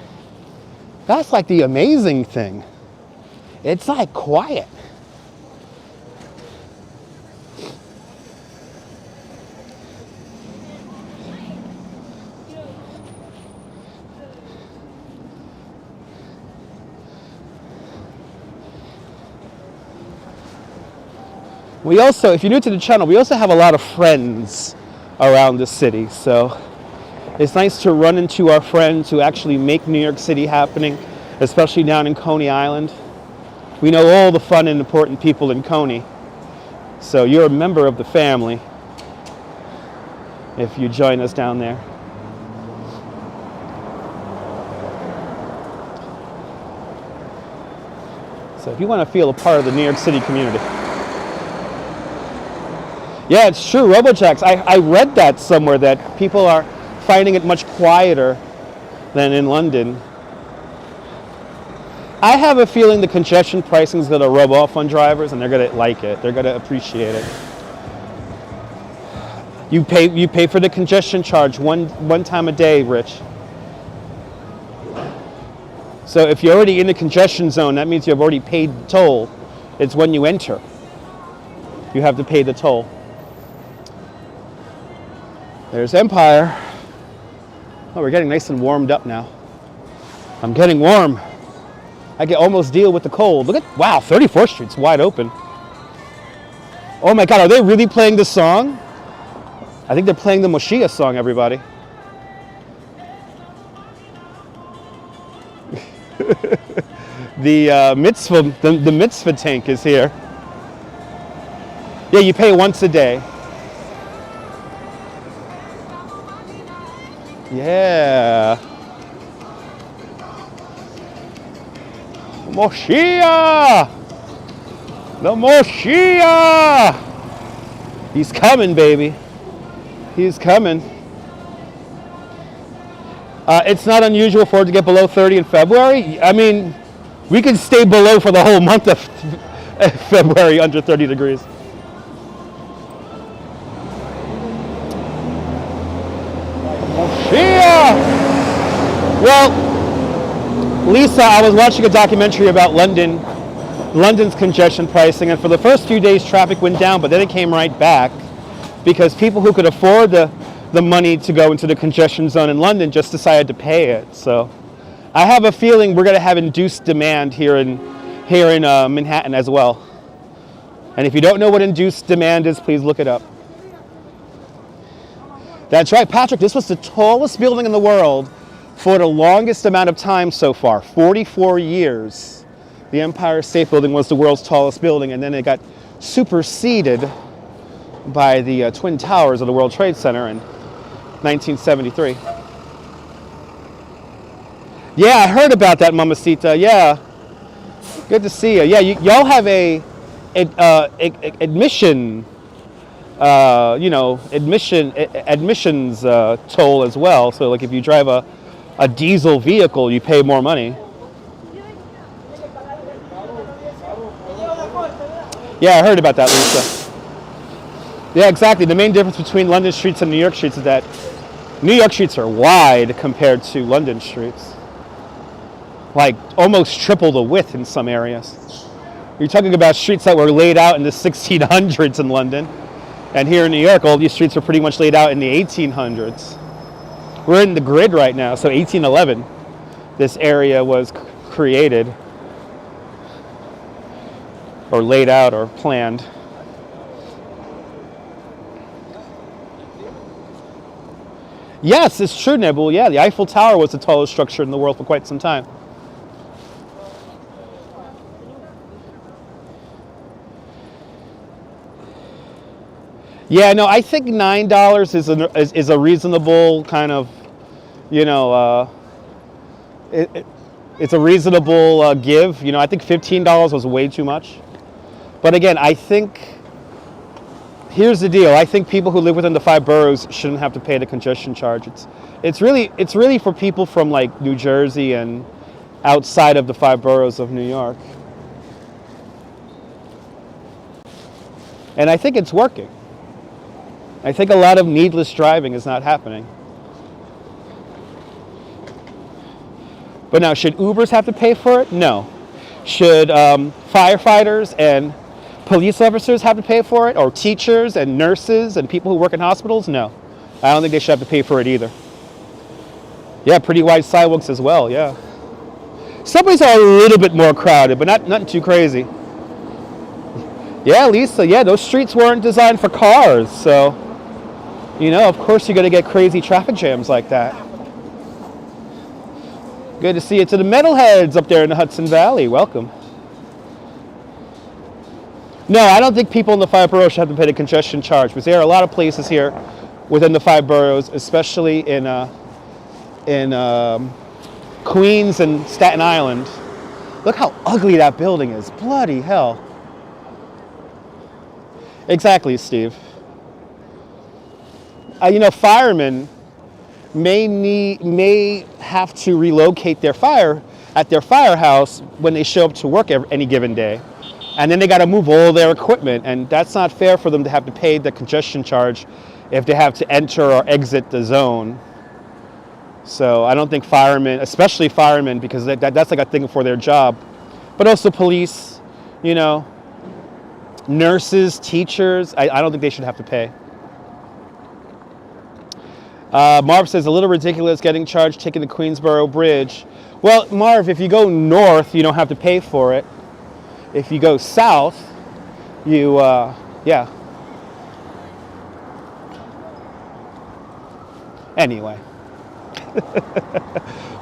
That's like the amazing thing. It's like quiet. We also, if you're new to the channel, we also have a lot of friends around the city. So It's nice to run into our friends who actually make New York City happening, especially down in Coney Island. We know all the fun and important people in Coney. So you're a member of the family if you join us down there. So if you want to feel a part of the New York City community. Yeah, it's true, Robojacks. I read that somewhere, that people are finding it much quieter than in London. I have a feeling the congestion pricing is going to rub off on drivers, and they're going to like it. They're going to appreciate it. You pay for the congestion charge one time a day, Rich. So if you're already in the congestion zone, that means you've already paid the toll. It's when you enter, you have to pay the toll. There's Empire. Oh, we're getting nice and warmed up now. I'm getting warm. I can almost deal with the cold. Look at, wow, 34th Street's wide open. Oh my God, are they really playing this song? I think they're playing the Moshiach song, everybody. The mitzvah tank is here. Yeah, you pay once a day. Yeah. Moshiach! The Moshiach! He's coming, baby. He's coming. It's not unusual for it to get below 30 in February. I mean, we can stay below for the whole month of February under 30 degrees. Moshiach! Well, Lisa, I was watching a documentary about London's congestion pricing, and for the first few days traffic went down, but then it came right back because people who could afford the money to go into the congestion zone in London just decided to pay it. So I have a feeling we're going to have induced demand here in Manhattan as well. And if you don't know what induced demand is, please look it up. That's right, Patrick, this was the tallest building in the world for the longest amount of time so far, 44 years. The Empire State Building was the world's tallest building, and then it got superseded by the Twin Towers of the World Trade Center in 1973. Yeah, I heard about that, Mamacita. Yeah, good to see you. Yeah, y'all have a admissions toll as well. So like if you drive a diesel vehicle, you pay more money. Yeah, I heard about that, Lisa. Yeah, exactly. The main difference between London streets and New York streets is that New York streets are wide compared to London streets. Like almost triple the width in some areas. You're talking about streets that were laid out in the 1600s in London. And here in New York, all these streets are pretty much laid out in the 1800s. We're in the grid right now, so 1811, this area was created, or laid out, or planned. Yes, it's true, Nebul. Yeah, the Eiffel Tower was the tallest structure in the world for quite some time. Yeah, no, I think $9 is a reasonable kind of, it's a reasonable give. You know, I think $15 was way too much. But again, I think, here's the deal. I think people who live within the 5 boroughs shouldn't have to pay the congestion charge. It's really for people from like New Jersey and outside of the 5 boroughs of New York. And I think it's working. I think a lot of needless driving is not happening. But now, should Ubers have to pay for it? No. Should firefighters and police officers have to pay for it? Or teachers and nurses and people who work in hospitals? No. I don't think they should have to pay for it either. Yeah, pretty wide sidewalks as well, yeah. Subways are a little bit more crowded, but not too crazy. Yeah, Lisa, yeah, those streets weren't designed for cars, so You know, of course you're going to get crazy traffic jams like that. Good to see you to the metalheads up there in the Hudson Valley. Welcome. No, I don't think people in the 5 boroughs should have to pay the congestion charge, because there are a lot of places here within the 5 boroughs, especially in Queens and Staten Island. Look how ugly that building is. Bloody hell. Exactly, Steve. You know, firemen may have to relocate their firehouse when they show up to work any given day. And then they got to move all their equipment, and that's not fair for them to have to pay the congestion charge if they have to enter or exit the zone. So I don't think firemen, especially firemen, because that's like a thing for their job, but also police, you know, nurses, teachers, I don't think they should have to pay. Marv says, a little ridiculous getting charged taking the Queensboro Bridge. Well, Marv, if you go north, you don't have to pay for it. If you go south, you, yeah. Anyway.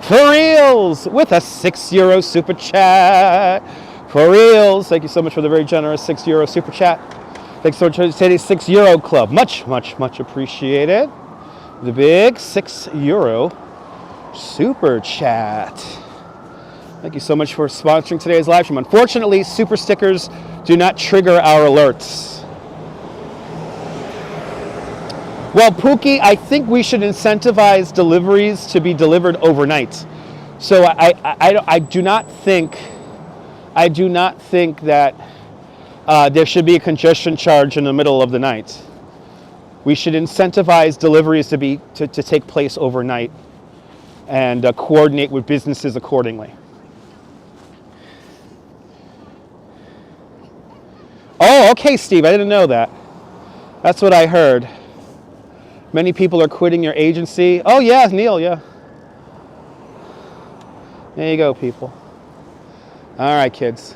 For reals, with a €6 super chat. For reals, thank you so much for the very generous €6 super chat. Thanks so much for the €6 club. Much, much, much appreciated. The big €6 super chat. Thank you so much for sponsoring today's live stream. Unfortunately, super stickers do not trigger our alerts. Well, Pookie, I think we should incentivize deliveries to be delivered overnight. So I do not think that there should be a congestion charge in the middle of the night. We should incentivize deliveries to take place overnight and coordinate with businesses accordingly. Oh, okay, Steve, I didn't know that. That's what I heard. Many people are quitting your agency. Oh, yeah, Neil, yeah. There you go, people. All right, kids.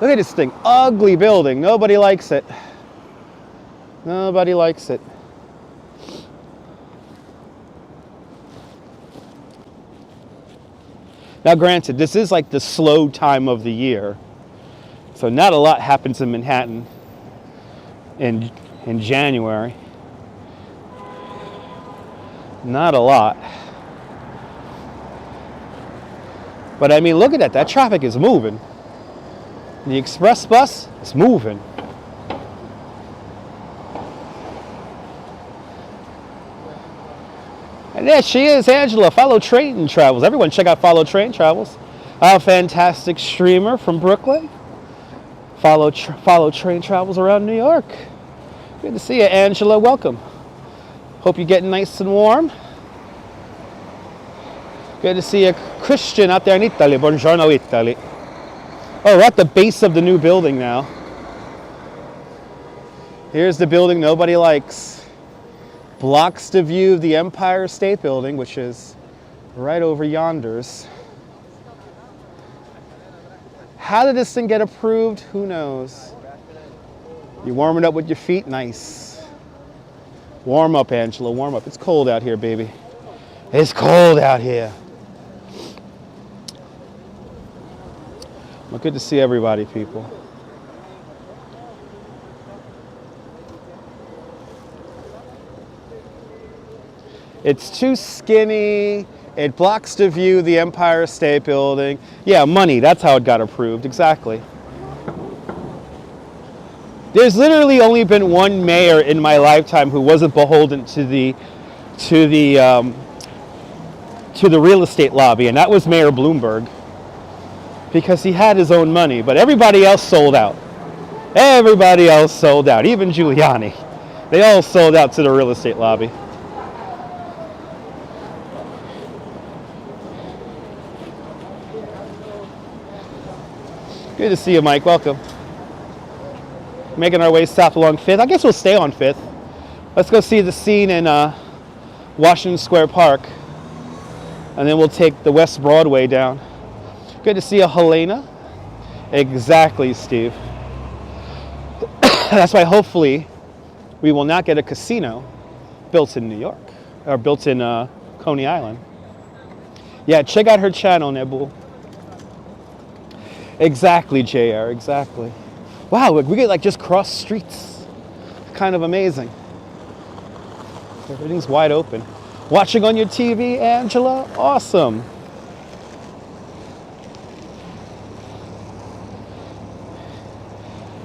Look at this thing. Ugly building. Nobody likes it. Nobody likes it. Now, granted, this is like the slow time of the year. So not a lot happens in Manhattan in January. Not a lot. But I mean, look at that. That traffic is moving. The express bus is moving. And there she is, Angela. Follow Train Travels. Everyone check out Follow Train Travels. A fantastic streamer from Brooklyn. Follow Train Travels around New York. Good to see you, Angela. Welcome. Hope you're getting nice and warm. Good to see you, Christian, out there in Italy. Buongiorno, Italy. Oh, we're at the base of the new building now. Here's the building nobody likes. Blocks the view of the Empire State Building, which is right over yonders. How did this thing get approved? Who knows? You warm it up with your feet? Nice. Warm up, Angela, warm up. It's cold out here, baby. It's cold out here. Well, good to see everybody, people. It's too skinny. It blocks the view of the Empire State Building. Yeah, money. That's how it got approved. Exactly. There's literally only been one mayor in my lifetime who wasn't beholden to the real estate lobby, and that was Mayor Bloomberg, because he had his own money. But everybody else sold out. Everybody else sold out. Even Giuliani. They all sold out to the real estate lobby. Good to see you, Mike. Welcome. Making our way south along 5th. I guess we'll stay on 5th. Let's go see the scene in Washington Square Park. And then we'll take the West Broadway down. Good to see you, Helena. Exactly, Steve. That's why hopefully we will not get a casino built in New York, or built in Coney Island. Yeah, check out her channel, Nebu. Exactly, JR, exactly. Wow, we could like just cross streets. Kind of amazing. Everything's wide open. Watching on your TV, Angela? Awesome.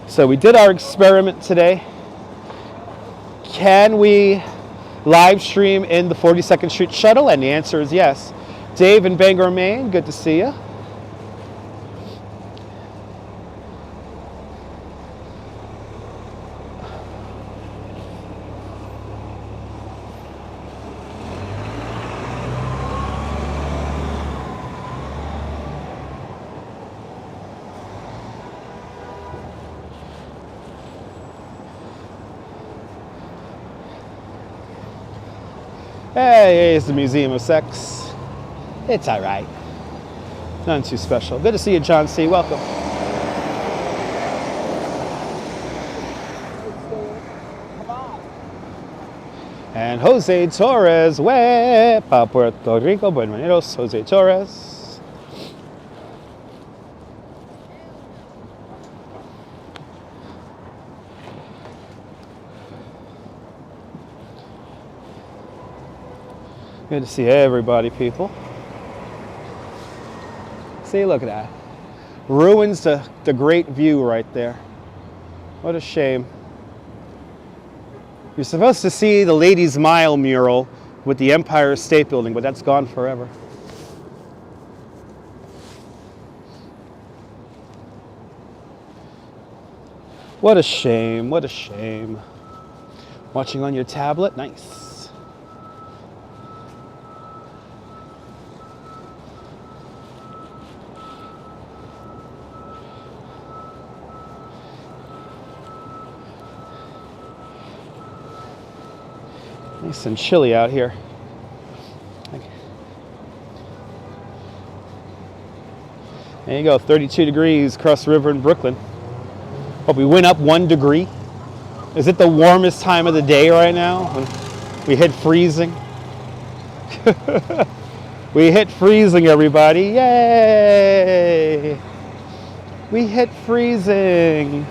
So we did our experiment today. Can we live stream in the 42nd Street shuttle? And the answer is yes. Dave in Bangor, Maine, good to see you. Hey, it's the Museum of Sex. It's all right. Nothing too special. Good to see you, John C. Welcome. And Jose Torres, pa Puerto Rico, buenos Jose Torres. Good to see everybody, people. See, look at that. Ruins the great view right there. What a shame. You're supposed to see the Ladies' Mile mural with the Empire State Building, but that's gone forever. What a shame, what a shame. Watching on your tablet, nice. Nice and chilly out here. There you go, 32 degrees across the river in Brooklyn. But we went up 1 degree. Is it the warmest time of the day right now? When we hit freezing. We hit freezing, everybody. Yay! We hit freezing.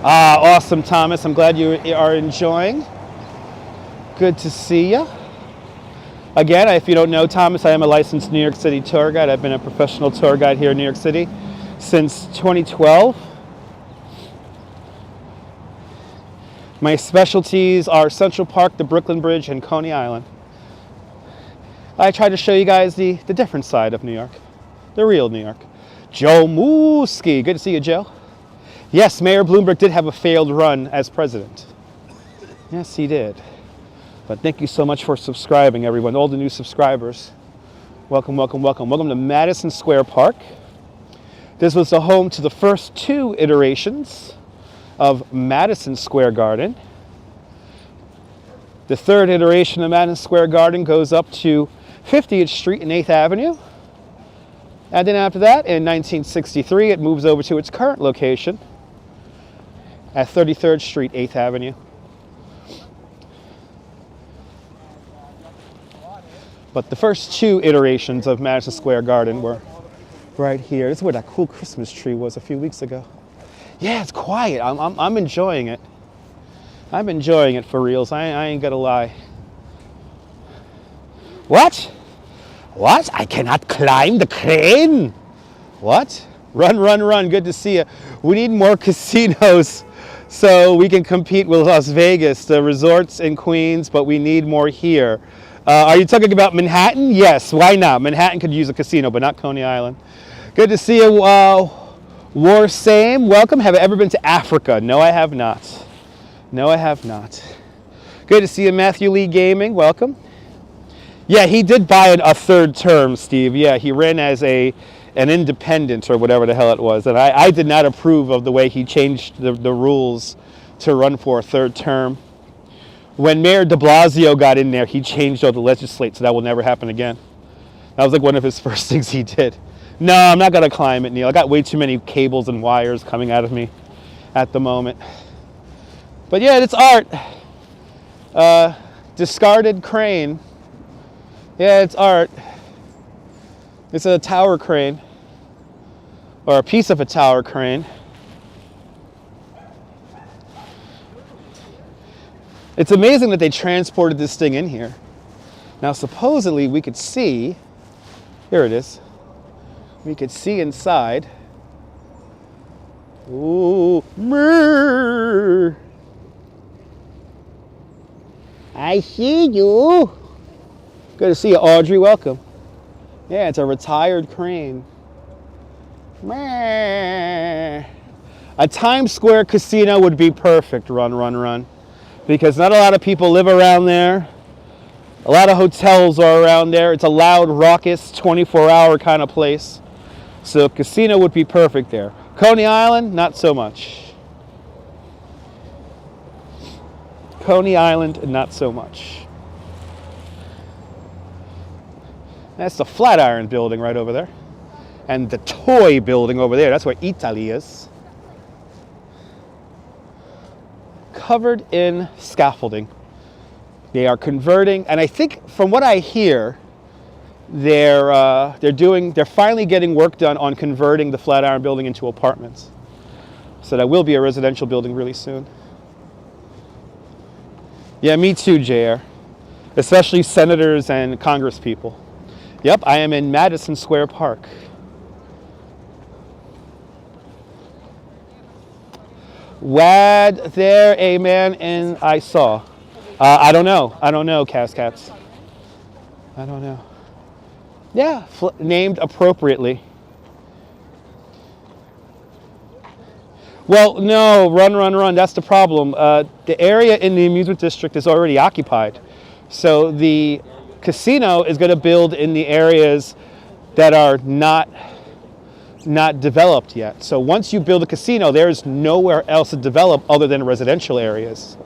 Awesome, Thomas. I'm glad you are enjoying. Good to see you. Again, if you don't know Thomas, I am a licensed New York City tour guide. I've been a professional tour guide here in New York City since 2012. My specialties are Central Park, the Brooklyn Bridge, and Coney Island. I try to show you guys the different side of New York, the real New York. Joe Mooski. Good to see you, Joe. Yes, Mayor Bloomberg did have a failed run as president. Yes, he did. But thank you so much for subscribing, everyone. All the new subscribers. Welcome, welcome, welcome. Welcome to Madison Square Park. This was the home to the first 2 iterations of Madison Square Garden. The 3rd iteration of Madison Square Garden goes up to 50th Street and 8th Avenue. And then after that, in 1963, it moves over to its current location at 33rd Street, 8th Avenue. But the first 2 iterations of Madison Square Garden were right here. This is where that cool Christmas tree was a few weeks ago. Yeah, it's quiet. I'm enjoying it. I'm enjoying it for reals. I ain't gonna lie. What? What? I cannot climb the crane. What? Run, run, run. Good to see you. We need more casinos so we can compete with Las Vegas, the resorts in Queens, but we need more here. Are you talking about Manhattan? Yes, why not? Manhattan could use a casino, but not Coney Island. Good to see you. War Same, welcome. Have I ever been to Africa? No, I have not. No, I have not. Good to see you, Matthew Lee Gaming. Welcome. Yeah, he did buy a 3rd term, Steve. Yeah, he ran as an independent or whatever the hell it was. And I did not approve of the way he changed the rules to run for a 3rd term. When Mayor de Blasio got in there, he changed all the legislate, so that will never happen again. That was like one of his first things he did. No, I'm not going to climb it, Neil. I got way too many cables and wires coming out of me. at the moment. But yeah, it's art. Discarded crane. Yeah, it's art. It's a tower crane, or a piece of a tower crane. It's amazing that they transported this thing in here. Now, supposedly we could see, here it is. We could see inside. Ooh, murr. I see you. Good to see you, Audrey. Welcome. Yeah, it's a retired crane. Meh. A Times Square casino would be perfect, run. Because not a lot of people live around there. A lot of hotels are around there. It's a loud, raucous, 24-hour kind of place. So casino would be perfect there. Coney Island, not so much. Coney Island, not so much. That's the Flatiron building right over there. And the toy building over there, that's where Italy is. Covered in scaffolding. They are converting, and I think from what I hear, they're finally getting work done on converting the Flatiron building into apartments. So that will be a residential building really soon. Yeah, me too, JR. Especially senators and Congress people. Yep, I am in Madison Square Park. Wad there, a man, and I saw. I don't know, Cats. I don't know. Yeah, named appropriately. Well, no, run. That's the problem. The area in the amusement district is already occupied. So the casino is going to build in the areas that are not developed yet. So once you build a casino, there's nowhere else to develop other than residential areas.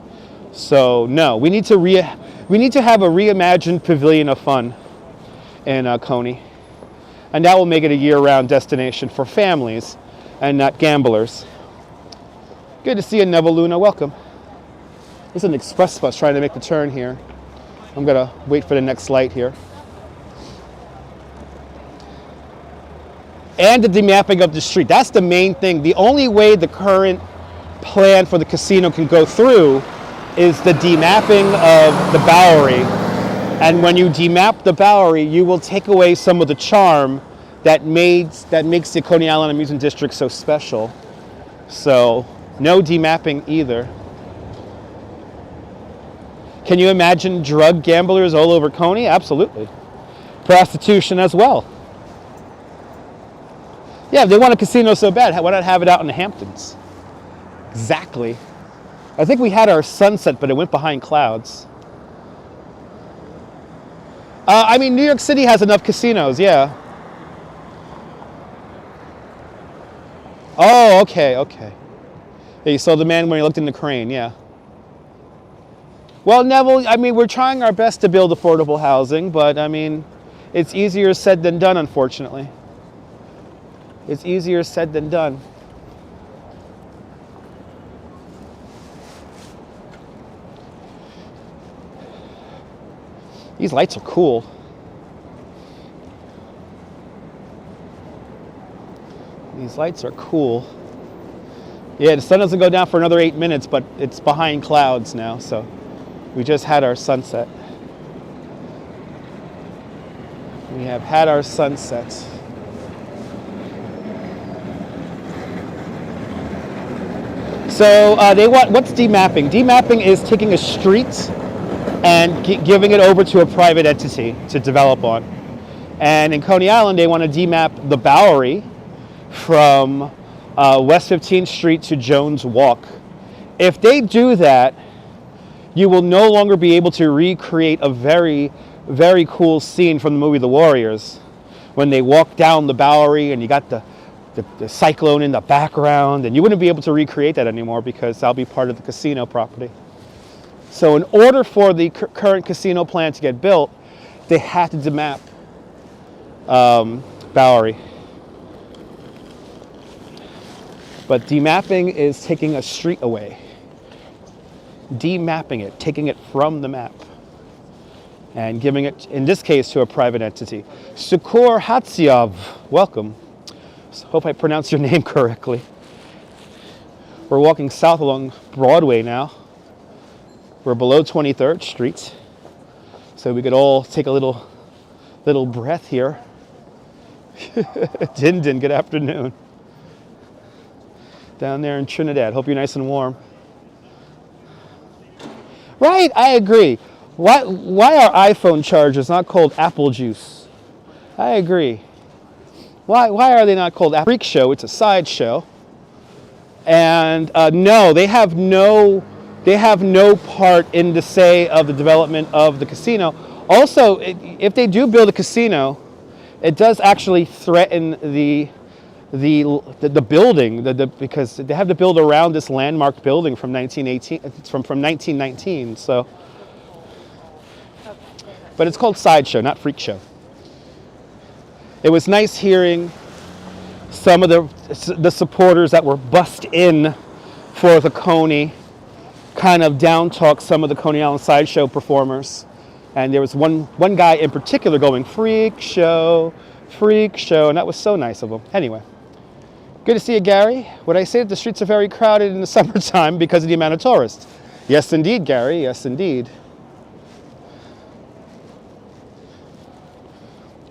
So no, we need to have a reimagined pavilion of fun in Coney, and that will make it a year-round destination for families and not gamblers. Good to see you, Neville Luna. Welcome. There's an express bus trying to make the turn here. I'm gonna wait for the next light here. And the demapping of the street. That's the main thing. The only way the current plan for the casino can go through is the demapping of the Bowery. And when you demap the Bowery, you will take away some of the charm that makes the Coney Island Amusement District so special. So no demapping either. Can you imagine drug gamblers all over Coney? Absolutely. Prostitution as well. Yeah, if they want a casino so bad, why not have it out in the Hamptons? Exactly. I think we had our sunset, but it went behind clouds. I mean, New York City has enough casinos, yeah. Oh, okay. Yeah, you saw the man when he looked in the crane, yeah. Well, Neville, I mean, we're trying our best to build affordable housing, but I mean, it's easier said than done, unfortunately. It's easier said than done. These lights are cool. These lights are cool. Yeah, the sun doesn't go down for another 8 minutes, but it's behind clouds now, so we just had our sunset. We have had our sunset. So what's demapping? Demapping is taking a street and giving it over to a private entity to develop on. And in Coney Island, they want to demap the Bowery from West 15th Street to Jones Walk. If they do that, you will no longer be able to recreate a very, very cool scene from the movie The Warriors, when they walk down the Bowery and you got the cyclone in the background, and you wouldn't be able to recreate that anymore because that'll be part of the casino property. So in order for the current casino plan to get built, they had to demap Bowery. But demapping is taking a street away. Demapping it, taking it from the map, and giving it, in this case, to a private entity. Sukur Hatsyov, welcome. Hope I pronounced your name correctly. We're walking south along Broadway now. We're below 23rd Street, so we could all take a little breath here. Din Din, good afternoon. Down there in Trinidad. Hope you're nice and warm. Right, I agree. Why are iPhone chargers not called apple juice? I agree. Why are they not called Freak Show? It's a sideshow. And no, they have no part in the say of the development of the casino. Also, if they do build a casino, it does actually threaten the building, because they have to build around this landmarked building from 1918, from 1919. So, but it's called Sideshow, not Freak Show. It was nice hearing some of the supporters that were bussed in for the Coney kind of down talk some of the Coney Island Sideshow performers. And there was one guy in particular going, freak show, and that was so nice of him. Anyway, good to see you, Gary. Would I say that the streets are very crowded in the summertime because of the amount of tourists? Yes, indeed, Gary, yes, indeed.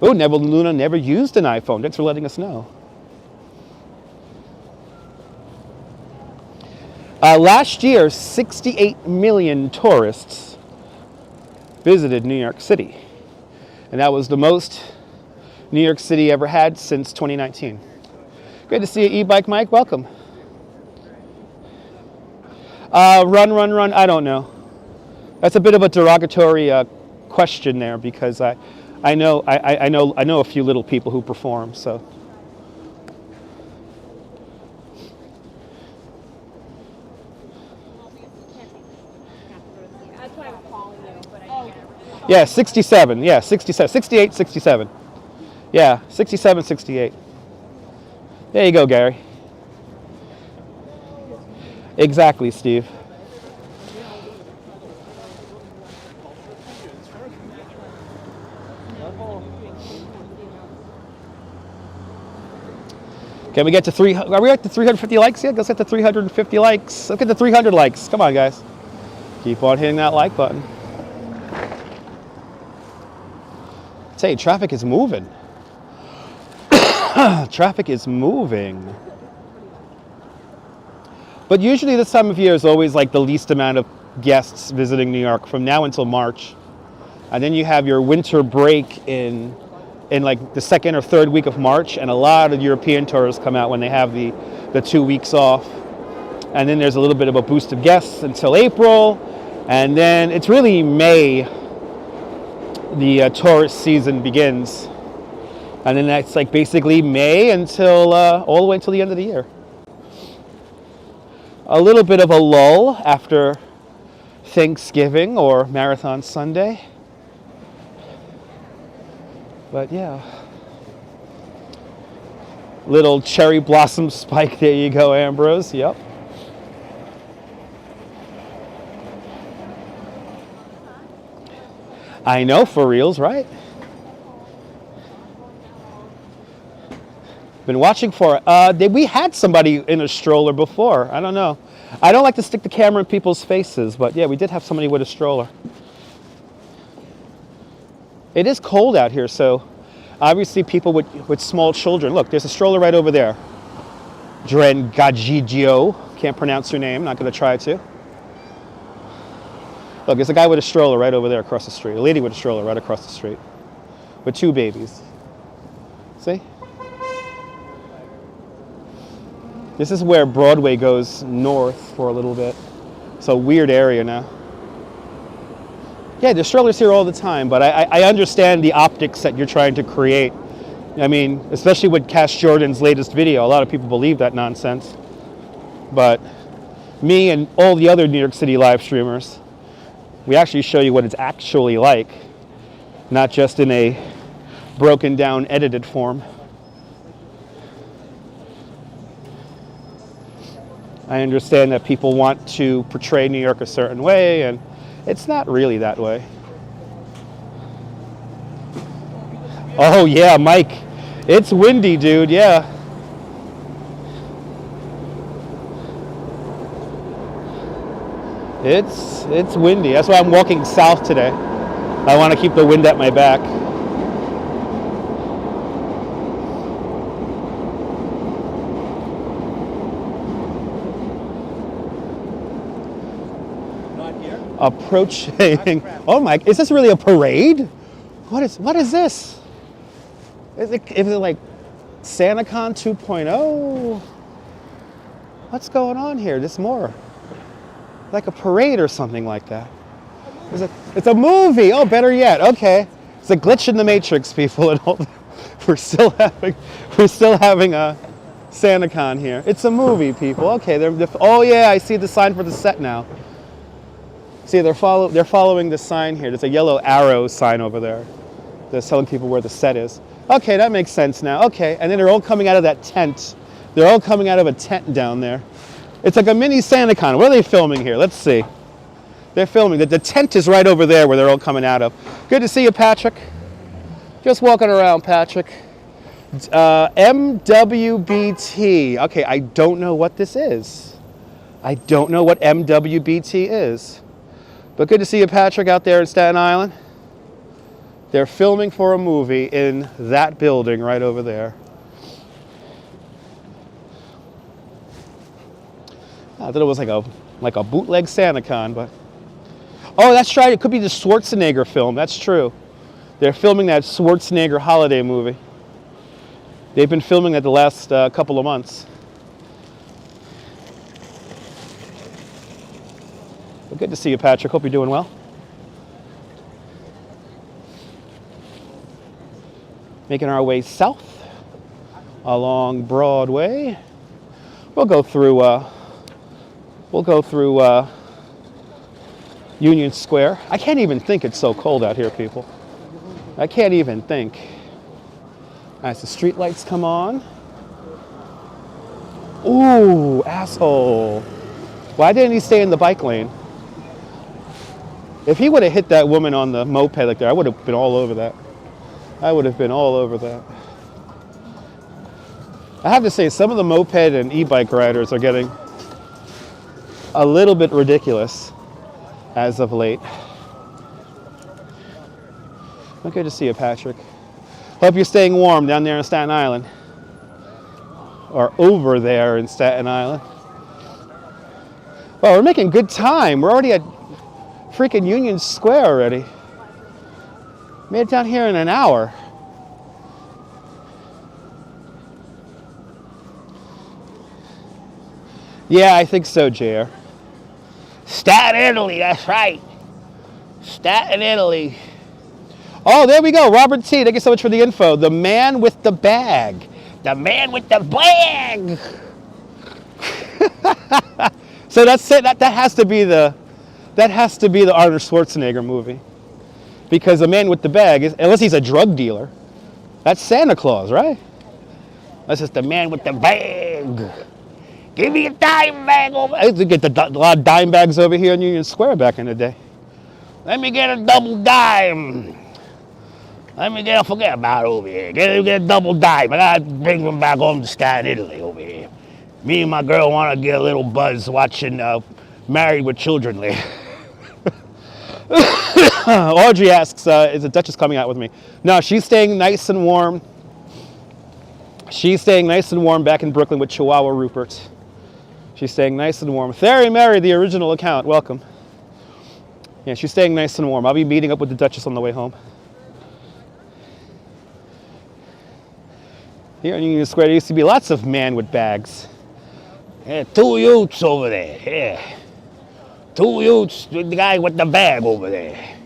Oh, Neville Luna never used an iPhone. Thanks for letting us know. Last year, 68 million tourists visited New York City. And that was the most New York City ever had since 2019. Great to see you, E-Bike Mike. Welcome. Run. I don't know. That's a bit of a derogatory question there, because I know a few little people who perform, so. Yeah, 67. Yeah, 67. 68, 67. Yeah, 67, 68. There you go, Gary. Exactly, Steve. Can we get to are we at the 350 likes yet? Let's get to 350 likes. Let's get to 300 likes. Come on, guys. Keep on hitting that like button. Say, traffic is moving. Traffic is moving. But usually this time of year is always like the least amount of guests visiting New York from now until March. And then you have your winter break in like the second or third week of March, and a lot of European tourists come out when they have the 2 weeks off. And then there's a little bit of a boost of guests until April, and then it's really May the tourist season begins. And then that's like basically May until all the way until the end of the year. A little bit of a lull after Thanksgiving or Marathon Sunday. But yeah. Little cherry blossom spike. There you go, Ambrose. Yep. I know, for reals, right? Been watching for we had somebody in a stroller before. I don't know. I don't like to stick the camera in people's faces, but yeah, we did have somebody with a stroller. It is cold out here, so obviously people with small children. Look, there's a stroller right over there. Dren Gajigio. Can't pronounce your name, not going to try to. Look, there's a guy with a stroller right over there across the street. A lady with a stroller right across the street. With 2 babies. See? This is where Broadway goes north for a little bit. It's a weird area now. Yeah, there's strollers here all the time, but I understand the optics that you're trying to create. I mean, especially with Cash Jordan's latest video, a lot of people believe that nonsense. But me and all the other New York City live streamers, we actually show you what it's actually like, not just in a broken down, edited form. I understand that people want to portray New York a certain way, and it's not really that way. Oh yeah, Mike. It's windy, dude, yeah. It's windy. That's why I'm walking south today. I want to keep the wind at my back. Approaching. Oh my! Is this really a parade? What is this? Is it like SantaCon 2.0? What's going on here? This more like a parade or something like that. It's a movie. Oh, better yet. Okay, it's a glitch in the Matrix, people. And we're still having a SantaCon here. It's a movie, people. Okay, oh yeah, I see the sign for the set now. See, they're following the sign here. There's a yellow arrow sign over there. They're telling people where the set is. Okay, that makes sense now. Okay, and then they're all coming out of that tent. They're all coming out of a tent down there. It's like a mini SantaCon. What are they filming here? Let's see. They're filming. The tent is right over there where they're all coming out of. Good to see you, Patrick. Just walking around, Patrick. MWBT. Okay, I don't know what this is. I don't know what MWBT is. But good to see you, Patrick, out there in Staten Island. They're filming for a movie in that building right over there. I thought it was like a bootleg SantaCon, but oh, that's right. It could be the Schwarzenegger film. That's true. They're filming that Schwarzenegger holiday movie. They've been filming it the last couple of months. Well, good to see you, Patrick. Hope you're doing well. Making our way south along Broadway. We'll go through Union Square. I can't even think, it's so cold out here, people. I can't even think. As the street lights come on. Ooh, asshole. Why didn't he stay in the bike lane? If he would have hit that woman on the moped like that, I would have been all over that. I would have been all over that. I have to say, some of the moped and e-bike riders are getting a little bit ridiculous as of late. Okay to see you, Patrick. Hope you're staying warm down there in Staten Island. Or over there in Staten Island. Well, we're making good time. We're already at freaking Union Square already. Made it down here in an hour. Yeah, I think so, JR. Staten Italy, that's right. Staten Italy. Oh, there we go. Robert T. Thank you so much for the info. The man with the bag. The man with the bag. So that's it. That has to be the Arnold Schwarzenegger movie. Because the man with the bag is, unless he's a drug dealer, that's Santa Claus, right? That's just the man with the bag. Give me a dime bag over. I used to get a lot of dime bags over here in Union Square back in the day. Let me get a double dime. Forget about it over here. Get a double dime. I gotta bring them back home to Staten Italy over here. Me and my girl wanna get a little buzz watching Married with Children later. Audrey asks, is the Duchess coming out with me? No, she's staying nice and warm. She's staying nice and warm back in Brooklyn with Chihuahua Rupert. She's staying nice and warm. Theory Mary, the original account, welcome. Yeah, she's staying nice and warm. I'll be meeting up with the Duchess on the way home. Here in Union Square, there used to be lots of men with bags. Yeah, 2 youths over there, yeah. 2 youths, the guy with the bag over there.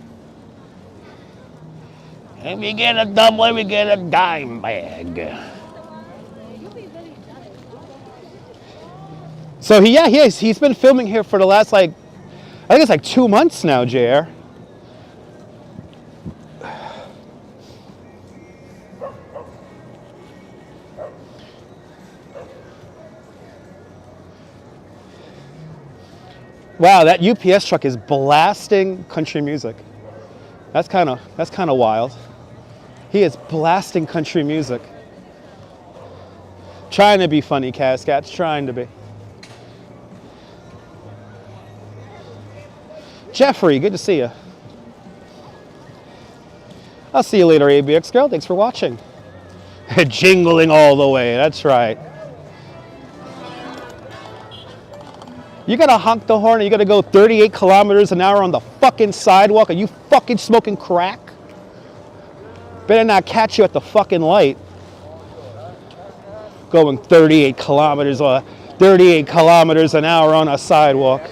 Let me get a dime bag. So he's been filming here for the last I think it's like 2 months now, JR. Wow, that UPS truck is blasting country music. That's kind of wild. He is blasting country music. Trying to be funny, Cascats, trying to be. Jeffrey, good to see you. I'll see you later, ABX girl. Thanks for watching. Jingling all the way, that's right. You gotta honk the horn and you gotta go 38 kilometers an hour on the fucking sidewalk. Are you fucking smoking crack? Better not catch you at the fucking light. Going 38 kilometers an hour on a sidewalk.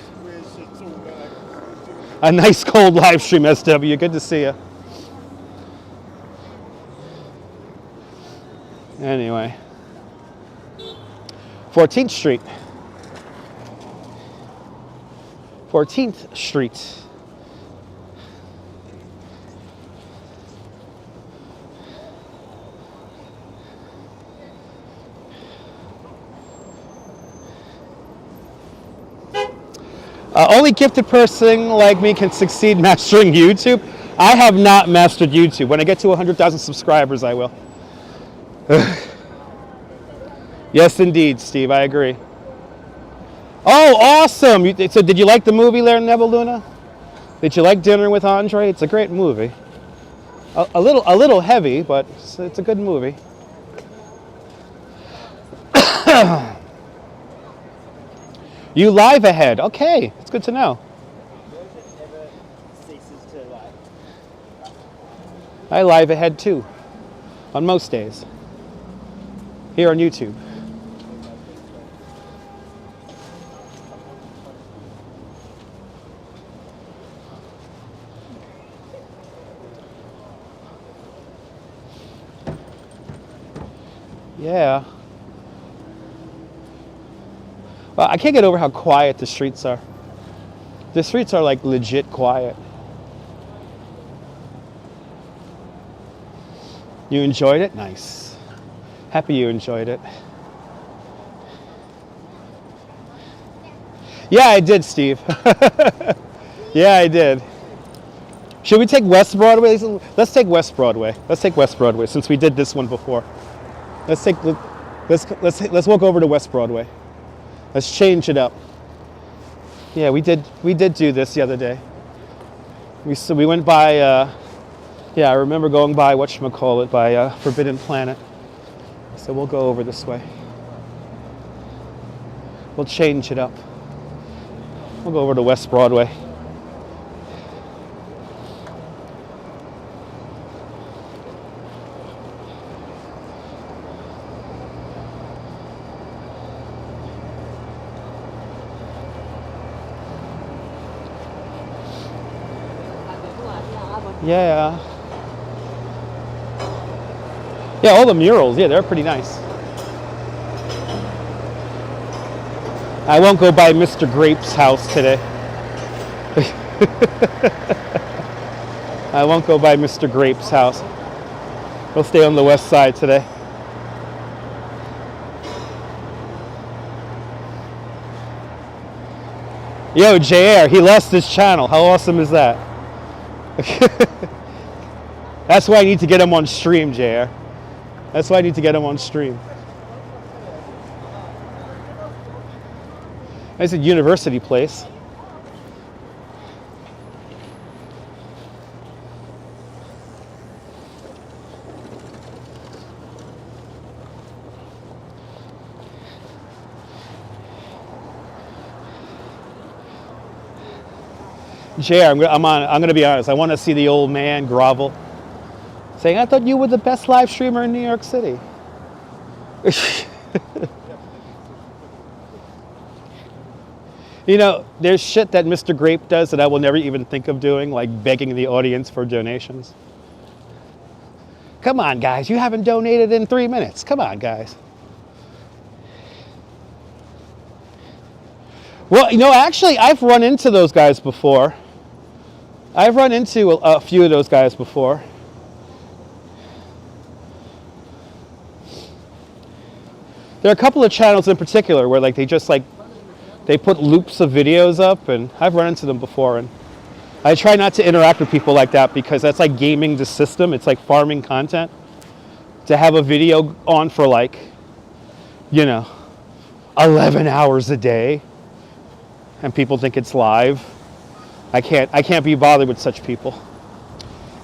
A nice cold live stream, SW. Good to see you. Anyway. 14th Street. 14th Street. Only gifted person like me can succeed mastering YouTube. I have not mastered YouTube. When I get to 100,000 subscribers, I will. Yes, indeed, Steve. I agree. Oh, awesome! So, did you like the movie there, Nebel Luna? Did you like Dinner with Andre? It's a great movie. A little heavy, but it's a good movie. You live ahead. Okay, it's good to know. I live ahead too, on most days. Here on YouTube. Yeah. Well, I can't get over how quiet the streets are. The streets are like legit quiet. You enjoyed it? Nice. Happy you enjoyed it. Yeah, I did, Steve. Yeah, I did. Should we take West Broadway? Let's take West Broadway. Let's take West Broadway since we did this one before. Let's walk over to West Broadway. Let's change it up. Yeah, we did do this the other day. We went by. Yeah, I remember going by whatchamacallit, by Forbidden Planet. So we'll go over this way. We'll change it up. We'll go over to West Broadway. Yeah. Yeah, all the murals, yeah, they're pretty nice. I won't go by Mr. Grape's house today. I won't go by Mr. Grape's house. We'll stay on the west side today. Yo, JR, he lost his channel. How awesome is that? That's why I need to get him on stream, JR. That's why I need to get him on stream. It's a university place. JR, I'm going to be honest. I want to see the old man grovel, saying, "I thought you were the best live streamer in New York City." You know, there's shit that Mr. Grape does that I will never even think of doing, like begging the audience for donations. Come on, guys. You haven't donated in 3 minutes. Come on, guys. Well, you know, actually, I've run into those guys before. I've run into a few of those guys before. There are a couple of channels in particular where, like, they just, like, They put loops of videos up, and I've run into them before, and I try not to interact with people like that because that's like gaming the system. It's like farming content. To have a video on for like, 11 hours a day, and people think it's live. I can't be bothered with such people.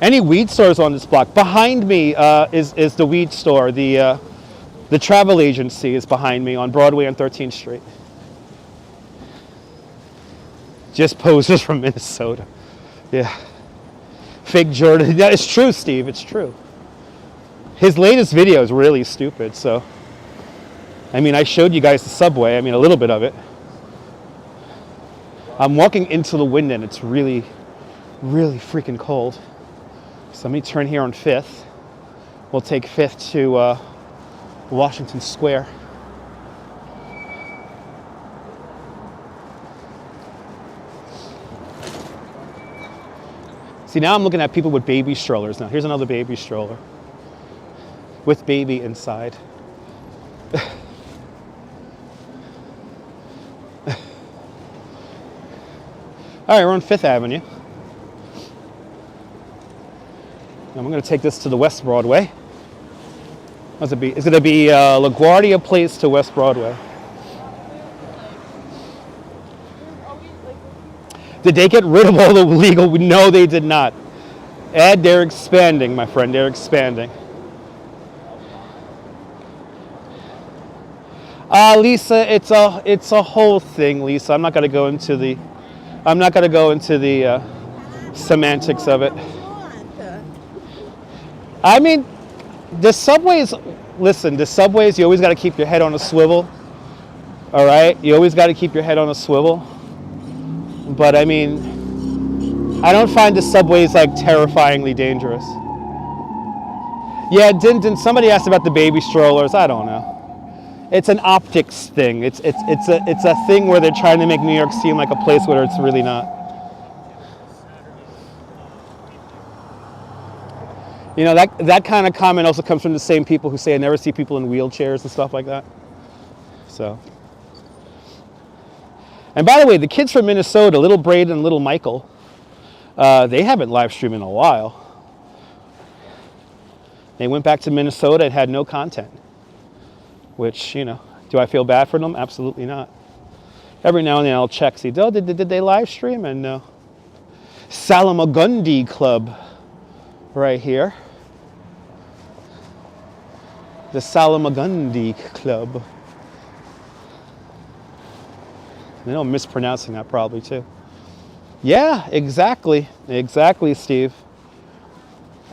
Any weed stores on this block? Behind me is the weed store. The travel agency is behind me on Broadway and 13th Street. Just posers from Minnesota. Yeah. Fake Jordan. Yeah, it's true, Steve. It's true. His latest video is really stupid. So, I mean, I showed you guys the subway. I mean, a little bit of it. I'm walking into the wind and it's really, really freaking cold. So let me turn here on 5th. We'll take 5th to Washington Square. See, now I'm looking at people with baby strollers. Now, here's another baby stroller with baby inside. All right, we're on 5th Avenue. And we're going to take this to the West Broadway. What's it be? It's going to be LaGuardia Place to West Broadway. Did they get rid of all the legal? No, they did not. Ed, they're expanding, my friend. They're expanding. Lisa, it's a whole thing, Lisa. I'm not going to go into the semantics of it. I mean, the subways. Listen, the subways. You always got to keep your head on a swivel. All right, you always got to keep your head on a swivel. But I mean, I don't find the subways like terrifyingly dangerous. Yeah, didn't somebody asked about the baby strollers? I don't know. It's an optics thing. It's a thing where they're trying to make New York seem like a place where it's really not. You know, that kind of comment also comes from the same people who say I never see people in wheelchairs and stuff like that. So. And by the way, the kids from Minnesota, little Braden and little Michael, they haven't live streamed in a while. They went back to Minnesota and had no content. Which, do I feel bad for them? Absolutely not. Every now and then I'll check, see, did they live stream? And no. Salamagundi Club right here. The Salamagundi Club. I know I'm mispronouncing that probably too. Yeah, exactly. Exactly, Steve.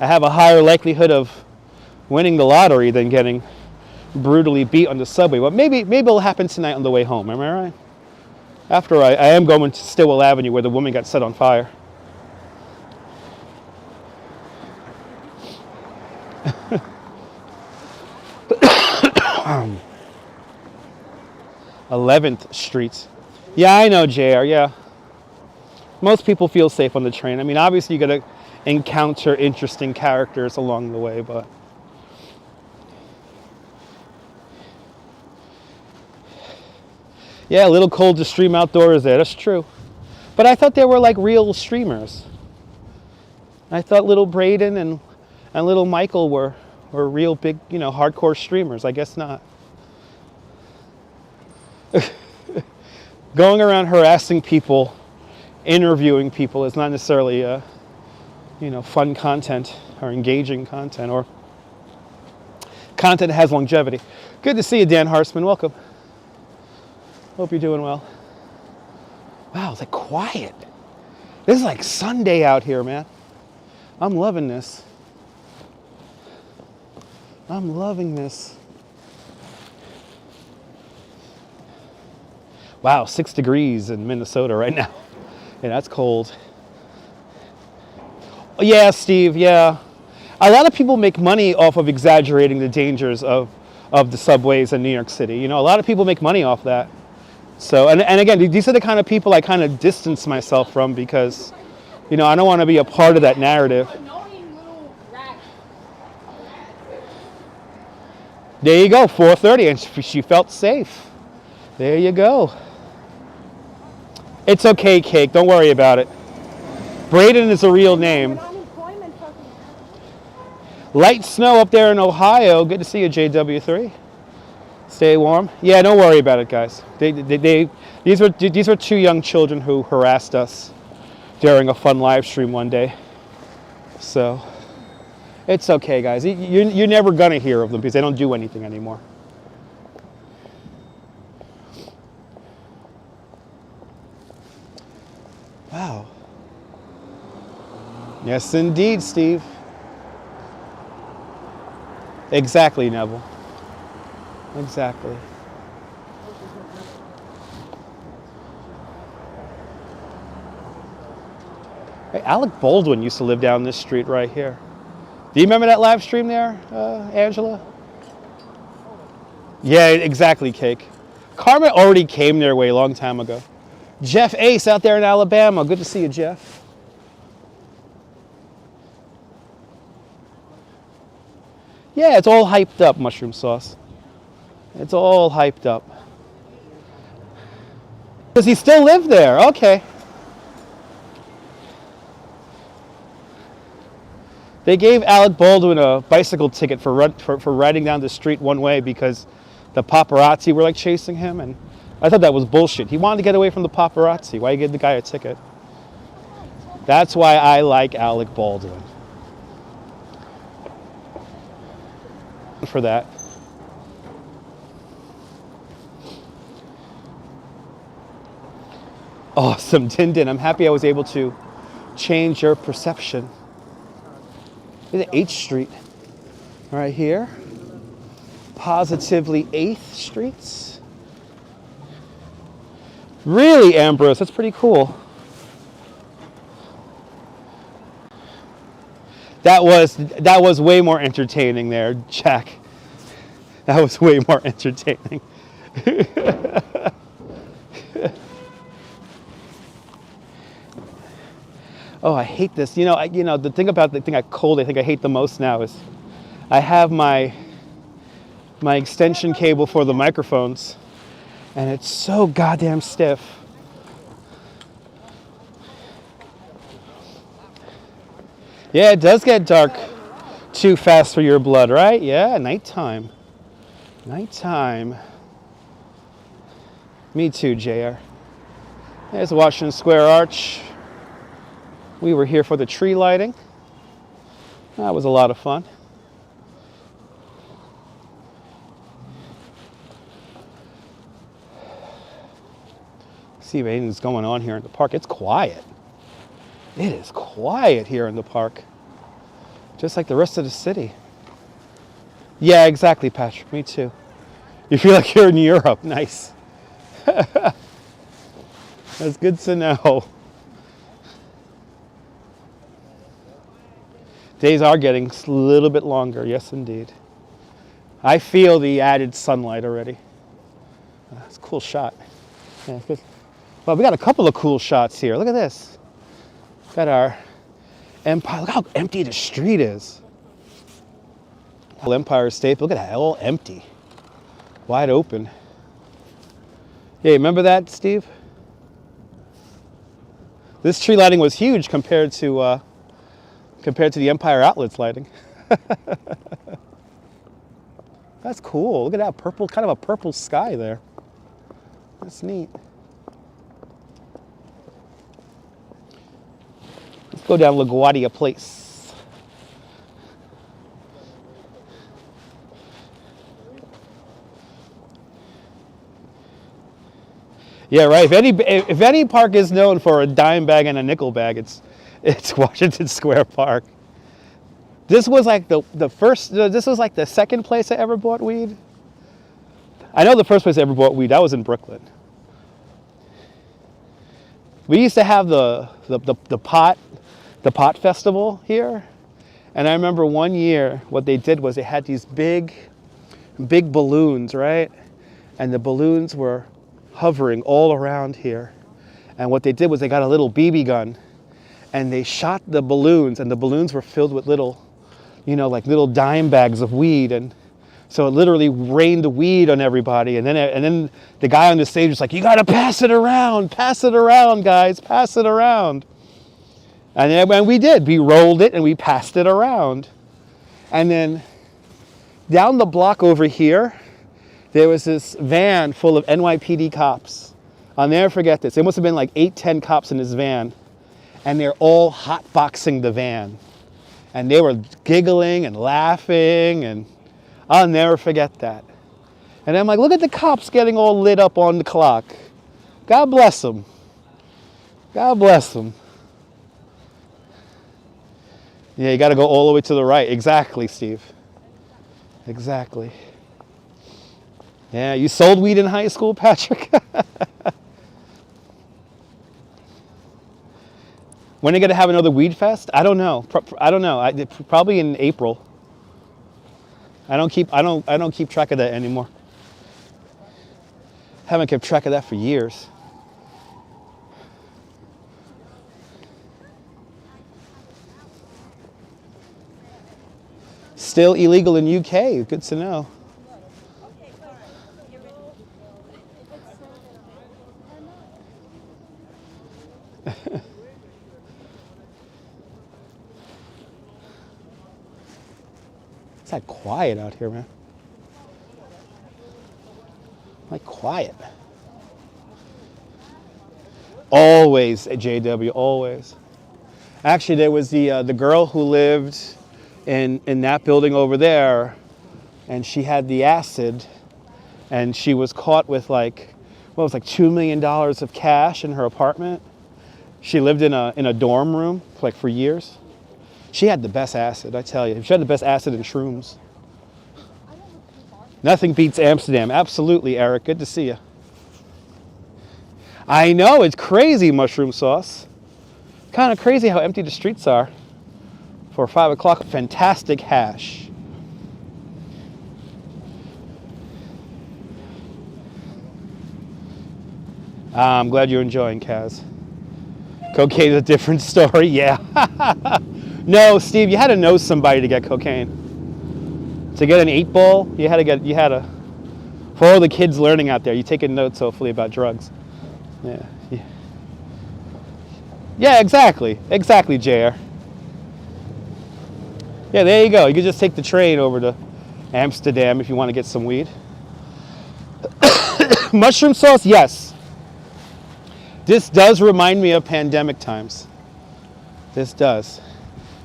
I have a higher likelihood of winning the lottery than getting brutally beat on the subway. But maybe it'll happen tonight on the way home. Am I right? After I am going to Stillwell Avenue where the woman got set on fire. 11th Street. Yeah, I know, JR, yeah. Most people feel safe on the train. I mean, obviously you got to encounter interesting characters along the way, but yeah, a little cold to stream outdoors there. That's true. But I thought they were like real streamers. I thought little Braden and little Michael were real big, hardcore streamers. I guess not. Going around harassing people, interviewing people is not necessarily, fun content or engaging content or content that has longevity. Good to see you, Dan Harsman. Welcome. Hope you're doing well. Wow, it's like quiet. This is like Sunday out here, man. I'm loving this. I'm loving this. Wow, 6 degrees in Minnesota right now. Yeah, that's cold. Yeah, Steve, yeah. A lot of people make money off of exaggerating the dangers of the subways in New York City. A lot of people make money off that. So, and again, these are the kind of people I kind of distance myself from because, I don't want to be a part of that narrative. There you go, 4:30, and she felt safe. There you go. It's okay, Cake. Don't worry about it. Braden is a real name. Light snow up there in Ohio. Good to see you, JW3. Stay warm. Yeah, don't worry about it, guys. These were two young children who harassed us during a fun live stream one day. So it's okay, guys. You're never gonna hear of them because they don't do anything anymore. Wow. Yes, indeed, Steve. Exactly, Neville. Exactly. Hey, Alec Baldwin used to live down this street right here. Do you remember that live stream there, Angela? Yeah, exactly, Cake. Carmen already came their way a long time ago. Jeff Ace out there in Alabama. Good to see you, Jeff. Yeah, it's all hyped up, mushroom sauce. It's all hyped up. Does he still live there? Okay. They gave Alec Baldwin a bicycle ticket for riding down the street one way because the paparazzi were like chasing him, and I thought that was bullshit. He wanted to get away from the paparazzi. Why give the guy a ticket? That's why I like Alec Baldwin. For that. Awesome, Din. I'm happy I was able to change your perception. This is 8th Street right here. Positively 8th Streets. Really, Ambrose, that's pretty cool. That was way more entertaining there, Jack. That was way more entertaining. Oh, I hate this. The thing about the thing I hate the most now is I have my extension cable for the microphones, and it's so goddamn stiff. Yeah, it does get dark too fast for your blood, right? Yeah, nighttime. Nighttime. Me too, JR. There's Washington Square Arch. We were here for the tree lighting. That was a lot of fun. See what is going on here in the park. It's quiet. It is quiet here in the park. Just like the rest of the city. Yeah, exactly, Patrick. Me too. You feel like you're in Europe. Nice. That's good to know. Days are getting a little bit longer. Yes, indeed. I feel the added sunlight already. That's a cool shot. Yeah, good. Well, we got a couple of cool shots here. Look at this. Got our Empire. Look how empty the street is. Empire State. Look at that, all empty. Wide open. Yeah, remember that, Steve? This tree lighting was huge compared to the Empire Outlets lighting. That's cool. Look at that purple, kind of a purple sky there. That's neat. Let's go down LaGuardia Place. Yeah, right. If any park is known for a dime bag and a nickel bag, it's Washington Square Park. This was like the first. This was like the second place I ever bought weed. I know the first place I ever bought weed. That was in Brooklyn. We used to have the pot festival here, and I remember one year what they did was they had these big balloons, right? And the balloons were hovering all around here. And what they did was they got a little BB gun and they shot the balloons, and the balloons were filled with little, like little dime bags of weed. And So it literally rained weed on everybody. And then the guy on the stage was like, you got to pass it around, guys, pass it around. And then we did. We rolled it and we passed it around. And then down the block over here, there was this van full of NYPD cops. I'll never forget this. There must have been like 8-10 cops in this van. And they're all hotboxing the van. And they were giggling and laughing, and I'll never forget that. And I'm like, look at the cops getting all lit up on the clock. God bless them. God bless them. Yeah, you got to go all the way to the right. Exactly, Steve. Exactly. Yeah, you sold weed in high school, Patrick? When are they going to have another weed fest? I don't know. I don't know. Probably in April. I don't keep track of that anymore. Haven't kept track of that for years. Still illegal in UK. Good to know. It's like quiet out here, man. Like quiet. Always at JW, always. Actually, there was the girl who lived in that building over there, and she had the acid, and she was caught with like, what was like $2 million of cash in her apartment. She lived in a dorm room like for years. She had the best acid, I tell you. She had the best acid and shrooms. Nothing beats Amsterdam. Absolutely, Eric. Good to see you. I know, it's crazy, mushroom sauce. Kind of crazy how empty the streets are for 5 o'clock. Fantastic hash. I'm glad you're enjoying, Kaz. Cocaine is a different story, yeah. No, Steve, you had to know somebody to get cocaine. To get an 8-ball, you had to, for all the kids learning out there, you're taking notes hopefully about drugs. Yeah. Yeah, exactly, JR. Yeah, there you go. You can just take the train over to Amsterdam if you want to get some weed. Mushroom sauce, yes. This does remind me of pandemic times. This does.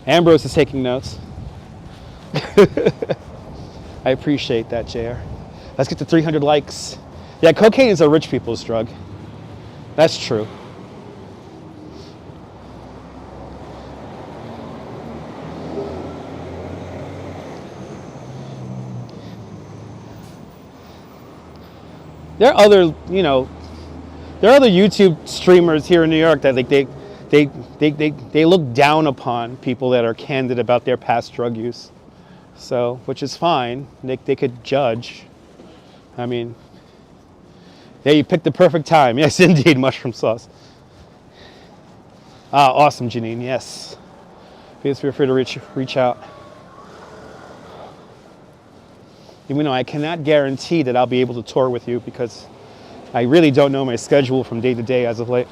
Ambrose is taking notes. I appreciate that, JR. Let's get to 300 likes. Yeah, cocaine is a rich people's drug. That's true. There are other, there are other YouTube streamers here in New York that like they look down upon people that are candid about their past drug use. So, which is fine. They could judge. I mean, yeah, you picked the perfect time. Yes, indeed, mushroom sauce. Ah, awesome, Janine. Yes. Please feel free to reach out. Even though I cannot guarantee that I'll be able to tour with you because I really don't know my schedule from day to day as of late.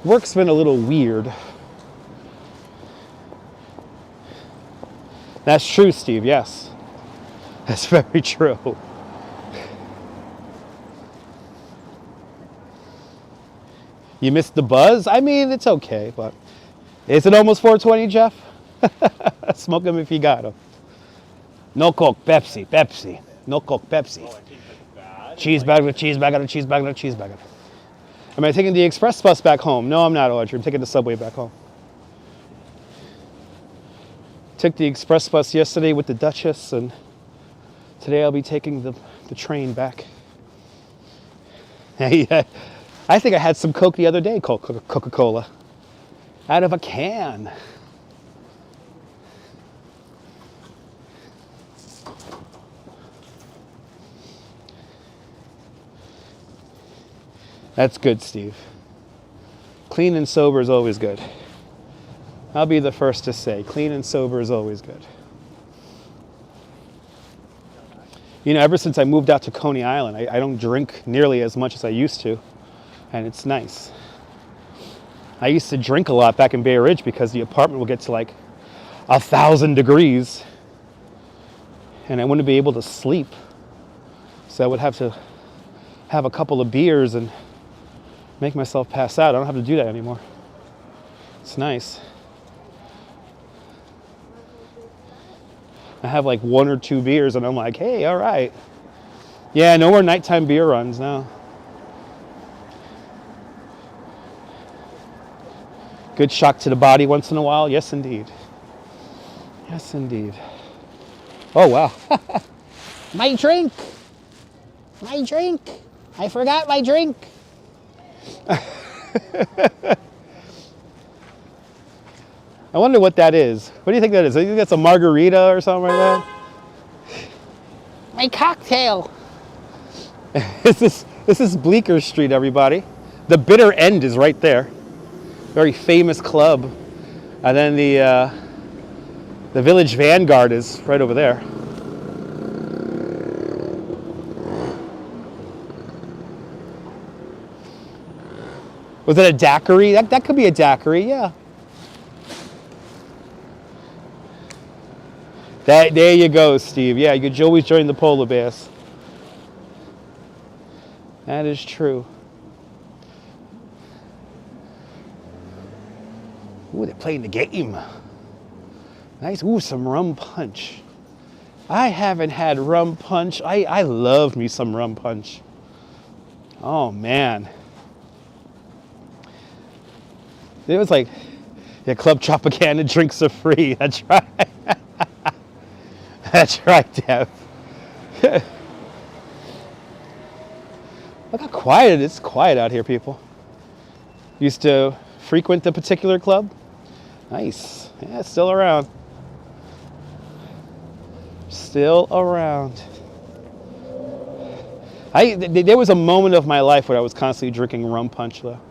Work's been a little weird. That's true, Steve, yes. That's very true. You missed the buzz? I mean, it's okay, but is it almost 4:20, Jeff? Smoke them if you got them. No Coke, Pepsi. No Coke, Pepsi. Cheeseburger. Am I taking the express bus back home? No, I'm not, Audrey. I'm taking the subway back home. Took the express bus yesterday with the Duchess, and today I'll be taking the train back. I think I had some Coke the other day, Coca-Cola. Out of a can. That's good, Steve. Clean and sober is always good. I'll be the first to say, clean and sober is always good. You know, ever since I moved out to Coney Island, I don't drink nearly as much as I used to, and it's nice. I used to drink a lot back in Bay Ridge because the apartment would get to like 1,000 degrees, and I wouldn't be able to sleep. So I would have to have a couple of beers and make myself pass out. I don't have to do that anymore. It's nice. I have like 1 or 2 beers and I'm like, hey, all right. Yeah, no more nighttime beer runs now. Good shock to the body once in a while. Yes, indeed. Yes, indeed. Oh, wow. My drink. My drink. I forgot my drink. I wonder what that is. What do you think that is? I think that's a margarita or something like that. My cocktail. This is Bleecker Street, everybody. The bitter end is right there. Very famous club. And then the Village Vanguard is right over there. Was it a daiquiri? That could be a daiquiri, yeah. There you go, Steve. Yeah, you could always join the polar bears. That is true. Ooh, they're playing the game. Nice. Ooh, some rum punch. I haven't had rum punch. I love me some rum punch. Oh, man. It was like, yeah, Club Tropicana drinks are free. That's right. That's right, Dev. Look how quiet it is. It's quiet out here, people. Used to frequent the particular club. Nice. Yeah, it's still around. Still around. There was a moment of my life where I was constantly drinking rum punch, though.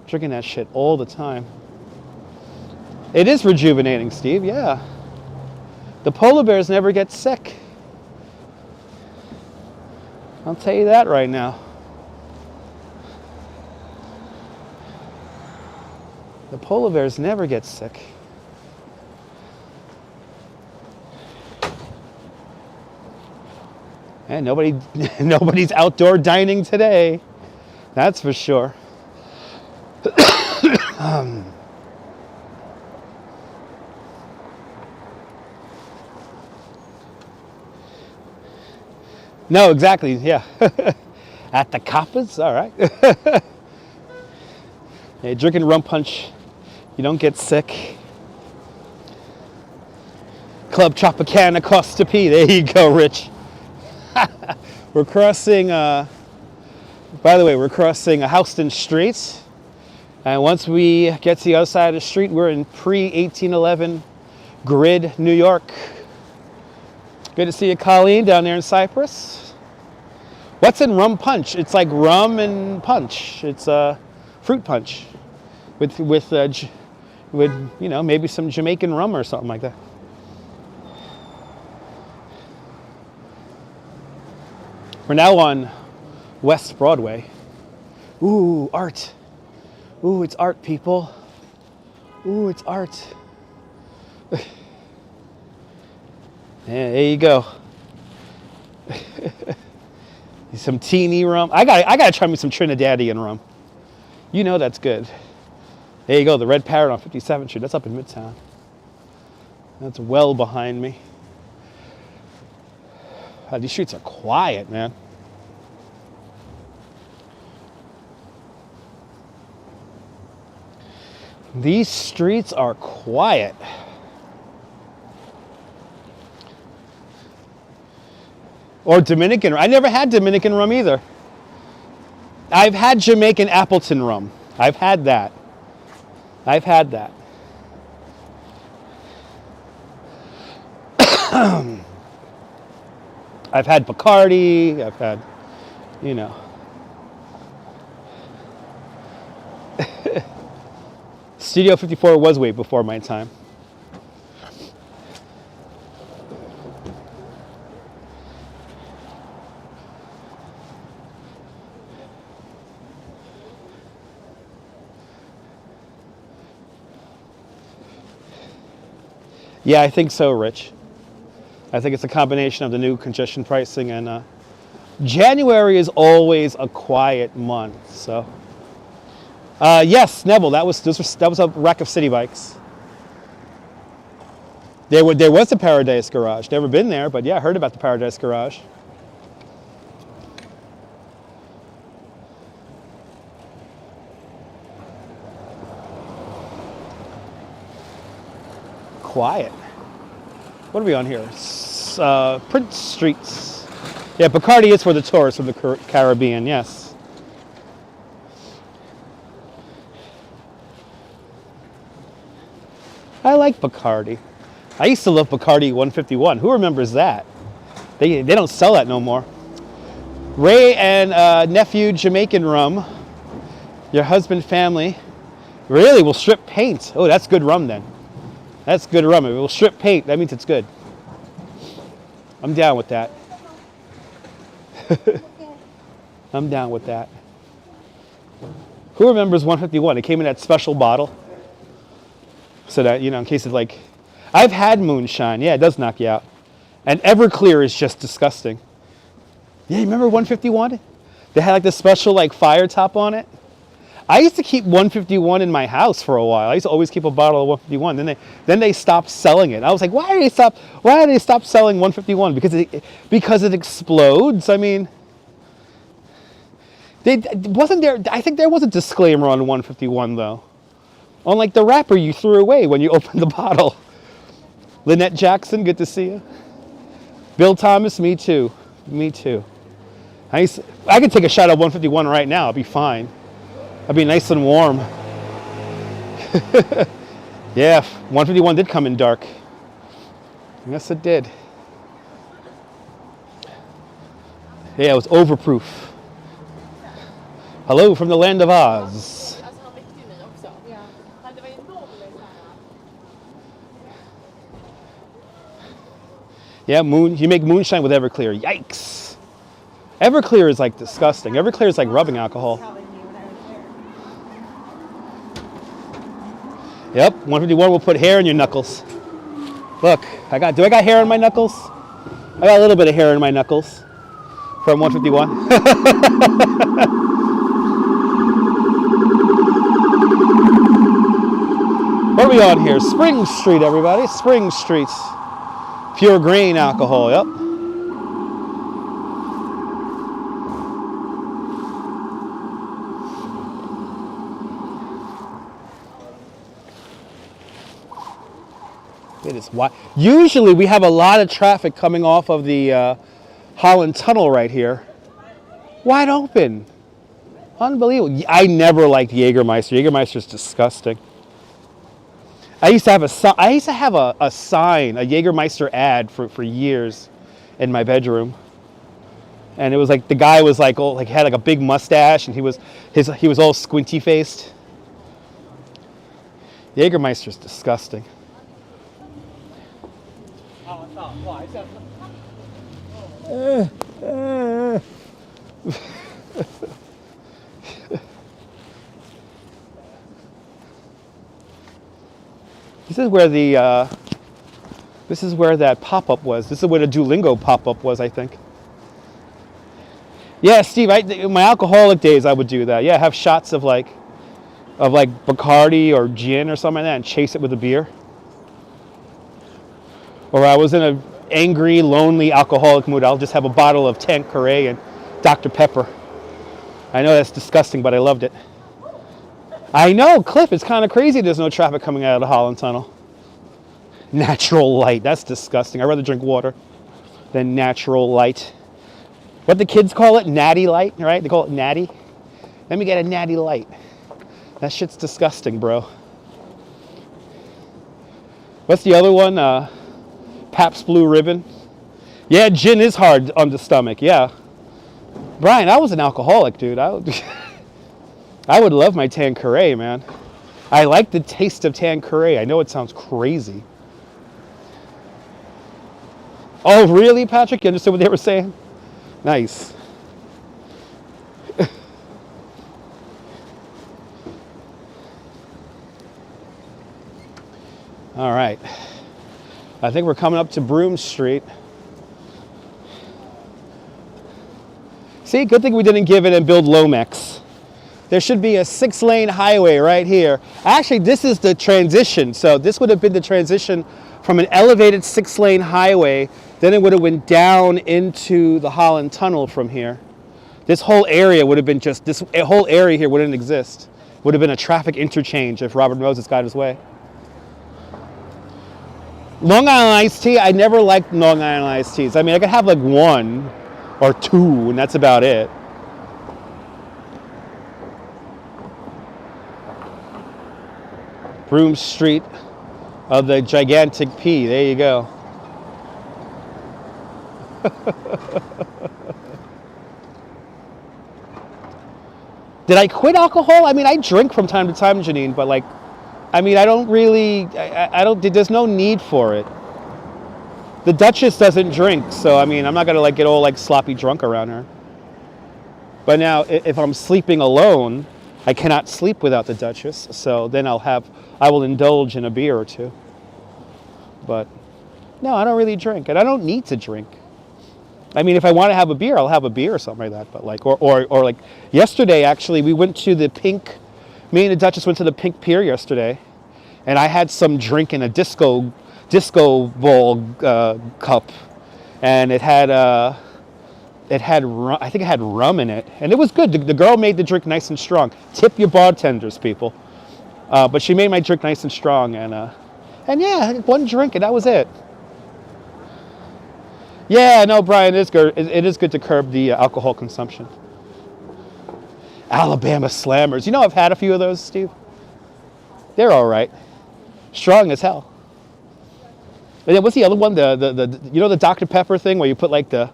Drinking that shit all the time. It is rejuvenating, Steve, yeah. The polar bears never get sick. I'll tell you that right now. The polar bears never get sick. And nobody's outdoor dining today. That's for sure. No, exactly, yeah. At the coppers, all right. Yeah, drinking rum punch, you don't get sick. Club Tropicana Costa P, there you go, Rich. We're crossing, by the way, we're crossing Houston Street. And once we get to the other side of the street, we're in pre-1811 grid, New York. Good to see you, Colleen, down there in Cyprus. What's in rum punch? It's like rum and punch. It's fruit punch with you know, maybe some Jamaican rum or something like that. We're now on West Broadway. Ooh, art. Ooh, it's art, people. Ooh, it's art. Yeah, there you go. Some teeny rum. I gotta try me some Trinidadian rum. You know that's good. There you go, the Red Parrot on 57th Street. That's up in Midtown. That's well behind me. These streets are quiet, man. These streets are quiet. Or Dominican. I never had Dominican rum either. I've had Jamaican Appleton rum. I've had that. I've had that. I've had Bacardi. I've had, you know. Studio 54 was way before my time. Yeah, I think so, Rich. I think it's a combination of the new congestion pricing and January is always a quiet month. So, yes, Neville, that was a wreck of city bikes. There was a Paradise Garage. Never been there, but yeah, I heard about the Paradise Garage. Quiet. What are we on here? Prince Streets. Yeah, Bacardi is for the tourists from the Caribbean, yes. I like Bacardi. I used to love Bacardi 151. Who remembers that? They don't sell that no more. Ray and nephew Jamaican rum. Your husband family really will strip paint. Oh, that's good rum then. That's good rum. If it will strip paint, that means it's good. I'm down with that. I'm down with that. Who remembers 151? It came in that special bottle. So that, you know, in case of like, I've had moonshine. Yeah, it does knock you out. And Everclear is just disgusting. Yeah, you remember 151? They had like this special like fire top on it. I used to keep 151 in my house for a while. I used to always keep a bottle of 151. Then they stopped selling it. I was like, why did they stop selling 151? Because it explodes. I mean, wasn't there? I think there was a disclaimer on 151 though. On like the wrapper you threw away when you opened the bottle. Lynette Jackson, good to see you. Bill Thomas, me too. Me too. I could take a shot of 151 right now. I'll be fine. I'll be nice and warm. Yeah, 151 did come in dark. Yes, it did. Yeah, it was overproof. Hello from the land of Oz. Yeah, you make moonshine with Everclear. Yikes. Everclear is like disgusting. Everclear is like rubbing alcohol. Yep, 151 will put hair in your knuckles. Look, do I got hair on my knuckles? I got a little bit of hair in my knuckles from 151. What are we on here? Spring Street, everybody. Spring Street. Pure grain alcohol, yep. It is wide. Usually we have a lot of traffic coming off of the Holland Tunnel right here. Wide open. Unbelievable. I never liked Jägermeister. Jägermeister is disgusting. I used to have a sign, a Jägermeister ad for years in my bedroom. And it was like the guy was like, oh, like had like a big mustache and he was all squinty faced. Jägermeister is disgusting. This is where that pop-up was. This is where the Duolingo pop-up was, I think. Yeah, Steve, in my alcoholic days, I would do that. Yeah, have shots of like Bacardi or gin or something like that and chase it with a beer. Or I was in an angry, lonely alcoholic mood. I'll just have a bottle of Tanqueray and Dr. Pepper. I know that's disgusting, but I loved it. I know, Cliff, it's kind of crazy there's no traffic coming out of the Holland Tunnel. Natural light, that's disgusting. I'd rather drink water than natural light. What the kids call it, natty light, right? They call it natty. Let me get a natty light. That shit's disgusting, bro. What's the other one? Pabst Blue Ribbon. Yeah, gin is hard on the stomach, yeah. Brian, I was an alcoholic, dude. I would love my Tanqueray, man. I like the taste of Tanqueray. I know it sounds crazy. Oh, really, Patrick? You understood what they were saying? Nice. All right. I think we're coming up to Broome Street. See, good thing we didn't give it and build Lomex. There should be a 6-lane highway right here. Actually, this is the transition. So this would have been the transition from an elevated 6-lane highway. Then it would have went down into the Holland Tunnel from here. This whole area would have been just, this whole area here wouldn't exist. Would have been a traffic interchange if Robert Moses got his way. Long Island iced tea, I never liked Long Island iced teas. I mean, I could have like 1 or 2, and that's about it. Broome Street of the gigantic P. There you go. Did I quit alcohol? I mean, I drink from time to time, Janine, but like, I mean, I don't really, I don't, there's no need for it. The Duchess doesn't drink, so I mean, I'm not gonna like get all like sloppy drunk around her. But now, if I'm sleeping alone, I cannot sleep without the Duchess, so then I will indulge in a beer or 2. But no, I don't really drink, and I don't need to drink. I mean, if I want to have a beer, I'll have a beer or something like that. But like, or like yesterday, actually, we went to the Pink. Me and the Duchess went to the Pink Pier yesterday, and I had some drink in a disco ball cup, and it had rum, I think it had rum in it, and it was good. The girl made the drink nice and strong. Tip your bartenders, people. But she made my drink nice and strong, and yeah, 1 drink, and that was it. Yeah, no, Brian, it is good to curb the alcohol consumption. Alabama Slammers. You know, I've had a few of those, Steve. They're all right. Strong as hell. And then what's the other one? The you know the Dr. Pepper thing where you put like the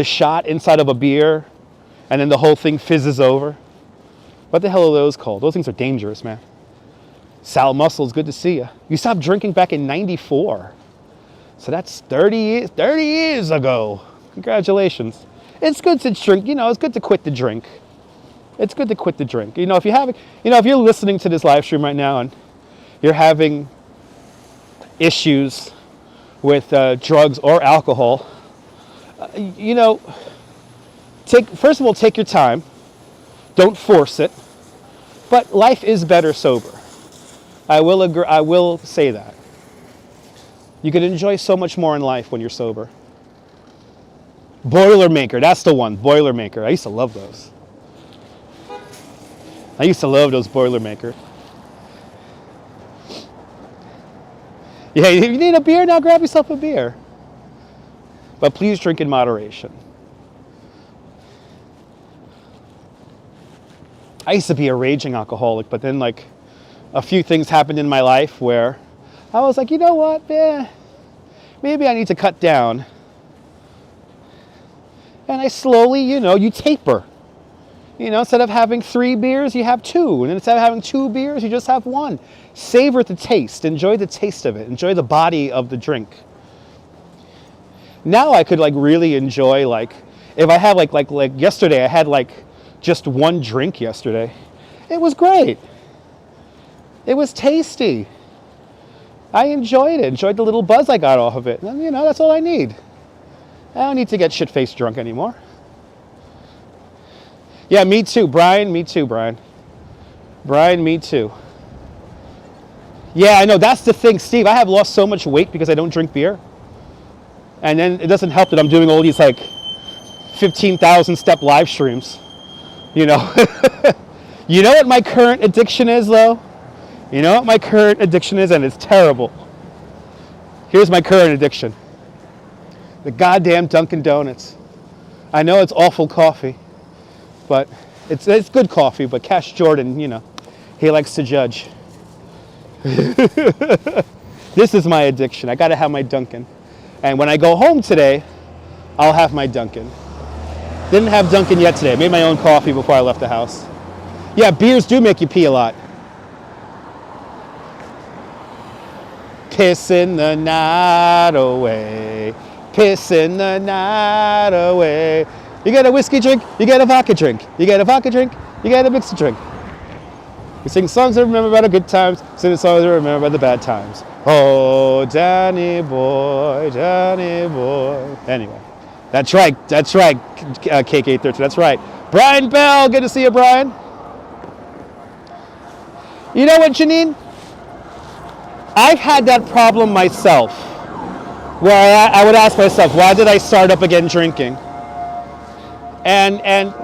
shot inside of a beer and then the whole thing fizzes over? What the hell are those called? Those things are dangerous, man. Sal Muscles, good to see you. You stopped drinking back in '94. So that's 30 years ago. Congratulations. It's good to drink, you know, it's good to quit the drink. It's good to quit the drink. You know, if you're listening to this live stream right now and you're having issues with drugs or alcohol, you know, first of all, take your time. Don't force it. But life is better sober. I will agree. I will say that. You can enjoy so much more in life when you're sober. Boilermaker, that's the one. Boilermaker. I used to love those. I used to love those Boilermaker. Yeah, if you need a beer, now grab yourself a beer. But please drink in moderation. I used to be a raging alcoholic, but then like a few things happened in my life where I was like, you know what, maybe I need to cut down. And I slowly, you know, you taper. You know, instead of having 3 beers, you have 2. And instead of having 2 beers, you just have 1. Savor the taste. Enjoy the taste of it. Enjoy the body of the drink. Now I could like really enjoy, like, if I had like yesterday, I had like just 1 drink yesterday. It was great. It was tasty. I enjoyed it. Enjoyed the little buzz I got off of it. And, you know, that's all I need. I don't need to get shit-faced drunk anymore. Yeah, me too, Brian. Me too, Brian. Brian, me too. Yeah, I know. That's the thing, Steve. I have lost so much weight because I don't drink beer. And then it doesn't help that I'm doing all these, like, 15,000 step live streams. You know? You know what my current addiction is, though? You know what my current addiction is, and it's terrible. Here's my current addiction. The goddamn Dunkin' Donuts. I know it's awful coffee, but it's good coffee, but Cash Jordan, you know, he likes to judge. This is my addiction. I gotta have my Dunkin'. And when I go home today, I'll have my Dunkin'. Didn't have Dunkin' yet today. I made my own coffee before I left the house. Yeah, beers do make you pee a lot. Pissing the night away, pissing the night away. You get a whiskey drink, you get a vodka drink. You get a vodka drink, you get a mixed drink. We sing songs that remember about the good times, sing the songs that remember about the bad times. Oh, Danny boy, Danny boy. Anyway, that's right, Cake 813, that's right. Brian Bell, good to see you, Brian. You know what, Janine? I've had that problem myself, where I would ask myself, why did I start up again drinking? And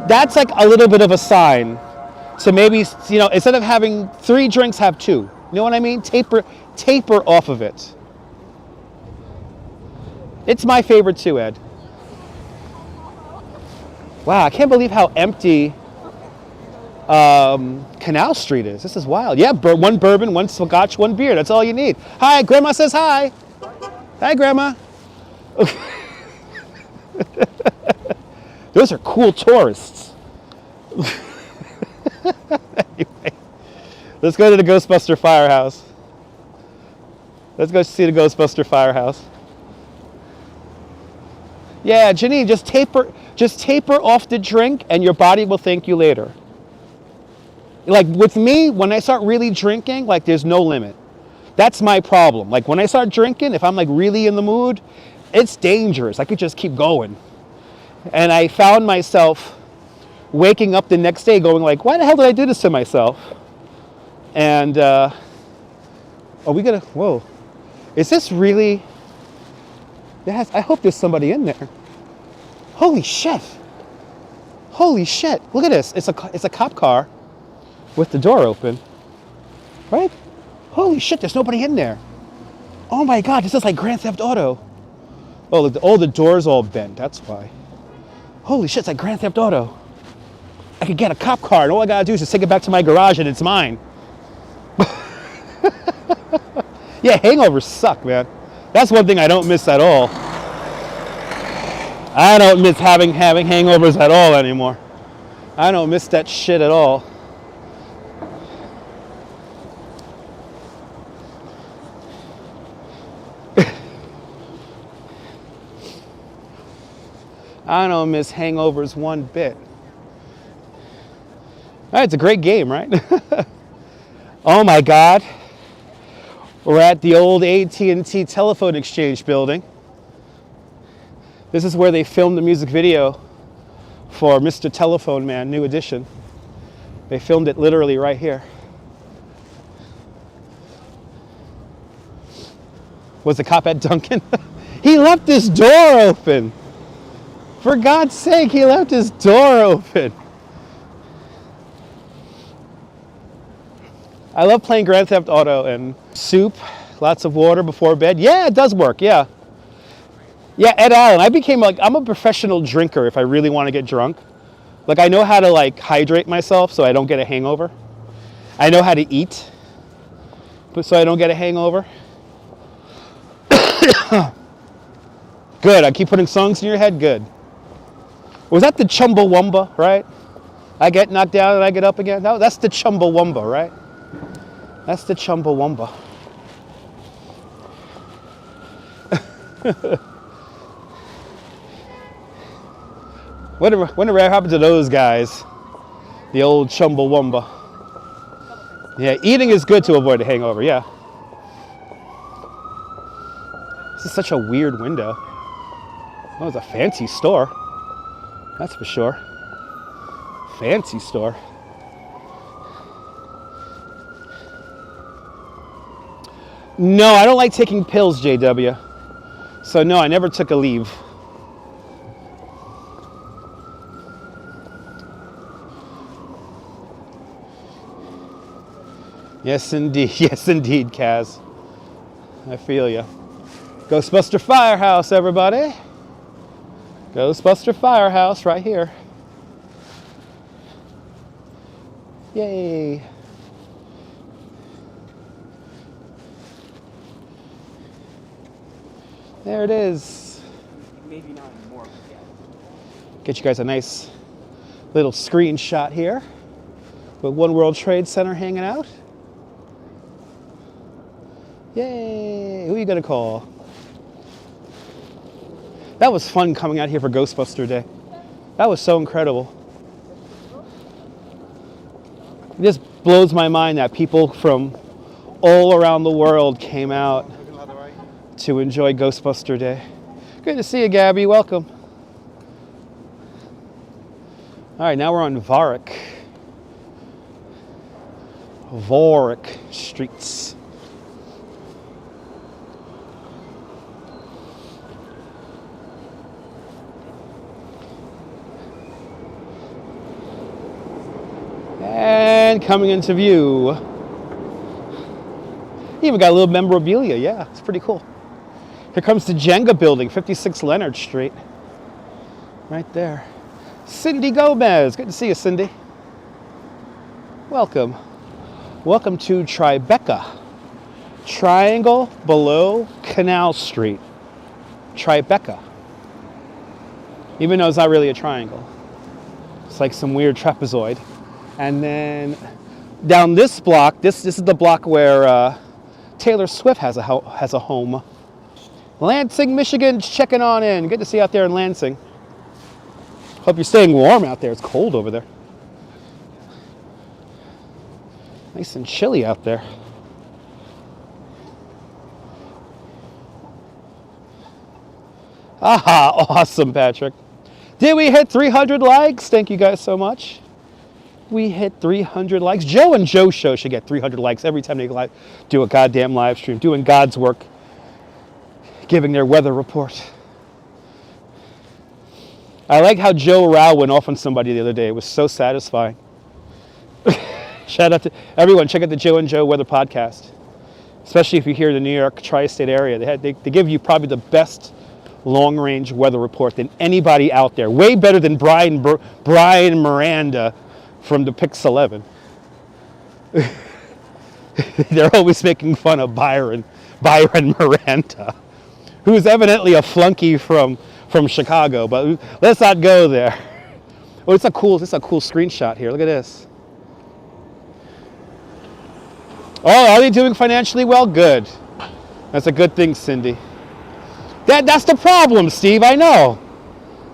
that's like a little bit of a sign to maybe, you know, instead of having 3 drinks, have 2. You know what I mean? Taper off of it. It's my favorite too, Ed. Wow, I can't believe how empty Canal Street is. This is wild. Yeah, 1 bourbon, 1 scotch, 1 beer. That's all you need. Hi, Grandma says hi. Hi, Grandma. Those are cool tourists. Anyway, let's go to the Ghostbuster Firehouse. Let's go see the Ghostbuster Firehouse. Yeah, Janine, just taper off the drink and your body will thank you later. Like with me, when I start really drinking, like there's no limit. That's my problem. Like when I start drinking, if I'm like really in the mood, it's dangerous. I could just keep going. And I found myself waking up the next day going like, why the hell did I do this to myself? And are we gonna, whoa. Is this really, I hope there's somebody in there. Holy shit. Holy shit. Look at this. It's a cop car with the door open, right? Holy shit, there's nobody in there. Oh my God, this is like Grand Theft Auto. Oh, look, all the doors all bent, that's why. Holy shit, it's like Grand Theft Auto. I could get a cop car and all I gotta do is just take it back to my garage and it's mine. Yeah, hangovers suck, man. That's one thing I don't miss at all. I don't miss having hangovers at all anymore. I don't miss that shit at all. I don't miss hangovers one bit. All right, it's a great game, right? Oh my God. We're at the old AT&T telephone exchange building. This is where they filmed the music video for Mr. Telephone Man, New Edition. They filmed it literally right here. Was the cop at Duncan? He left his door open. For God's sake, he left his door open. I love playing Grand Theft Auto and soup, lots of water before bed. Yeah, it does work, yeah. Yeah, Ed Allen, I'm a professional drinker if I really want to get drunk. Like I know how to like hydrate myself so I don't get a hangover. I know how to eat, but so I don't get a hangover. Good, I keep putting songs in your head, good. Was that the Chumbawamba, right? I get knocked down and I get up again? No, that's the Chumbawamba, right? That's the Chumbawamba. Whatever happened to those guys? The old Chumbawamba. Yeah, eating is good to avoid a hangover, yeah. This is such a weird window. Oh, it's a fancy store. That's for sure. Fancy store. No, I don't like taking pills, JW. So no, I never took a leave. Yes, indeed. Yes, indeed, Kaz. I feel ya. Ghostbuster Firehouse, everybody. Ghostbuster Firehouse right here. Yay. There it is. Maybe not anymore, but yeah. Get you guys a nice little screenshot here with One World Trade Center hanging out. Yay! Who are you gonna call? That was fun coming out here for Ghostbuster Day. That was so incredible. It just blows my mind that people from all around the world came out to enjoy Ghostbuster Day. Good to see you, Gabby. Welcome. All right, now we're on Varick streets. And coming into view. Even got a little memorabilia. Yeah, it's pretty cool. Here comes the Jenga building, 56 Leonard Street. Right there. Cindy Gomez. Good to see you, Cindy. Welcome. Welcome to TriBeCa. Triangle below Canal Street. TriBeCa. Even though it's not really a triangle. It's like some weird trapezoid. And then down this block, this is the block where Taylor Swift has a home. Lansing, Michigan, checking on in. Good to see you out there in Lansing. Hope you're staying warm out there. It's cold over there. Nice and chilly out there. Aha, awesome, Patrick. Did we hit 300 likes? Thank you guys so much. We hit 300 likes. Joe and Joe Show should get 300 likes every time they do a goddamn live stream, doing God's work, giving their weather report. I like how Joe Rao went off on somebody the other day. It was so satisfying. Shout out to everyone. Check out the Joe and Joe Weather Podcast, especially if you're here in the New York tri-state area. They give you probably the best long-range weather report than anybody out there. Way better than Brian Miranda from the Pix 11. They're always making fun of Byron Miranda, who's evidently a flunky from Chicago, but let's not go there. Oh, it's a cool screenshot here. Look at this. Oh, are they doing financially well? Good. That's a good thing, Cindy. That's the problem, Steve. I know.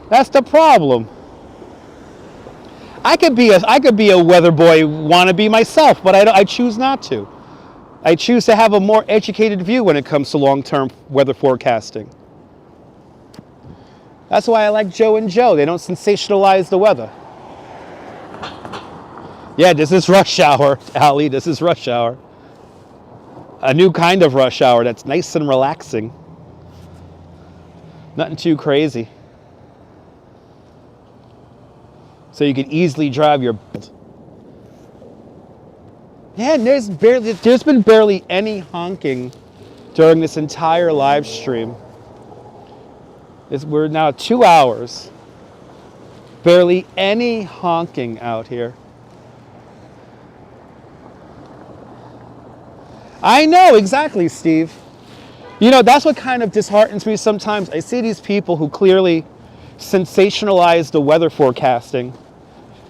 That's the problem. I could be a weather boy wannabe myself, but I choose not to. I choose to have a more educated view when it comes to long-term weather forecasting. That's why I like Joe and Joe. They don't sensationalize the weather. Yeah, this is rush hour, Allie. This is rush hour. A new kind of rush hour that's nice and relaxing. Nothing too crazy. So you can easily drive your... Yeah, there's been barely any honking during this entire live stream. We're now 2 hours. Barely any honking out here. I know, exactly, Steve. You know, that's what kind of disheartens me sometimes. I see these people who clearly sensationalize the weather forecasting,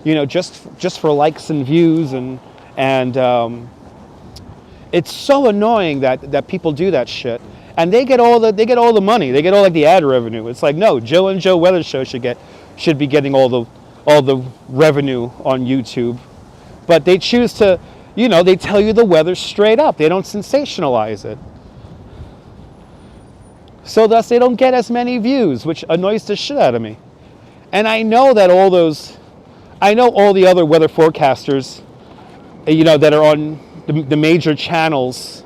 you know, just for likes and views, and it's so annoying that people do that shit, and they get all the money, they get all like the ad revenue. It's like, no, Joe and Joe Weather Show should be getting all the revenue on YouTube, but they choose to, you know, they tell you the weather straight up. They don't sensationalize it. So thus they don't get as many views, which annoys the shit out of me. And I know that all the other weather forecasters, you know, that are on the major channels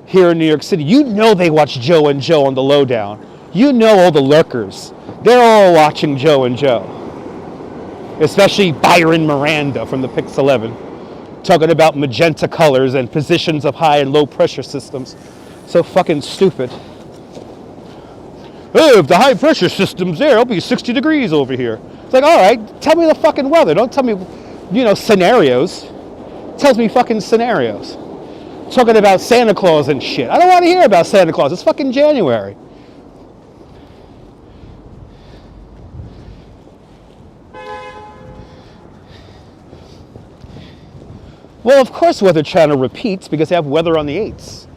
here in New York City, you know, they watch Joe and Joe on the lowdown. You know, all the lurkers, they're all watching Joe and Joe. Especially Byron Miranda from the Pix 11, talking about magenta colors and positions of high and low pressure systems. So fucking stupid. Oh, if the high pressure system's there, it'll be 60 degrees over here. It's like, all right, tell me the fucking weather. Don't tell me, you know, scenarios. Tells me fucking scenarios. Talking about Santa Claus and shit. I don't want to hear about Santa Claus. It's fucking January. Well, of course Weather Channel repeats because they have weather on the 8s.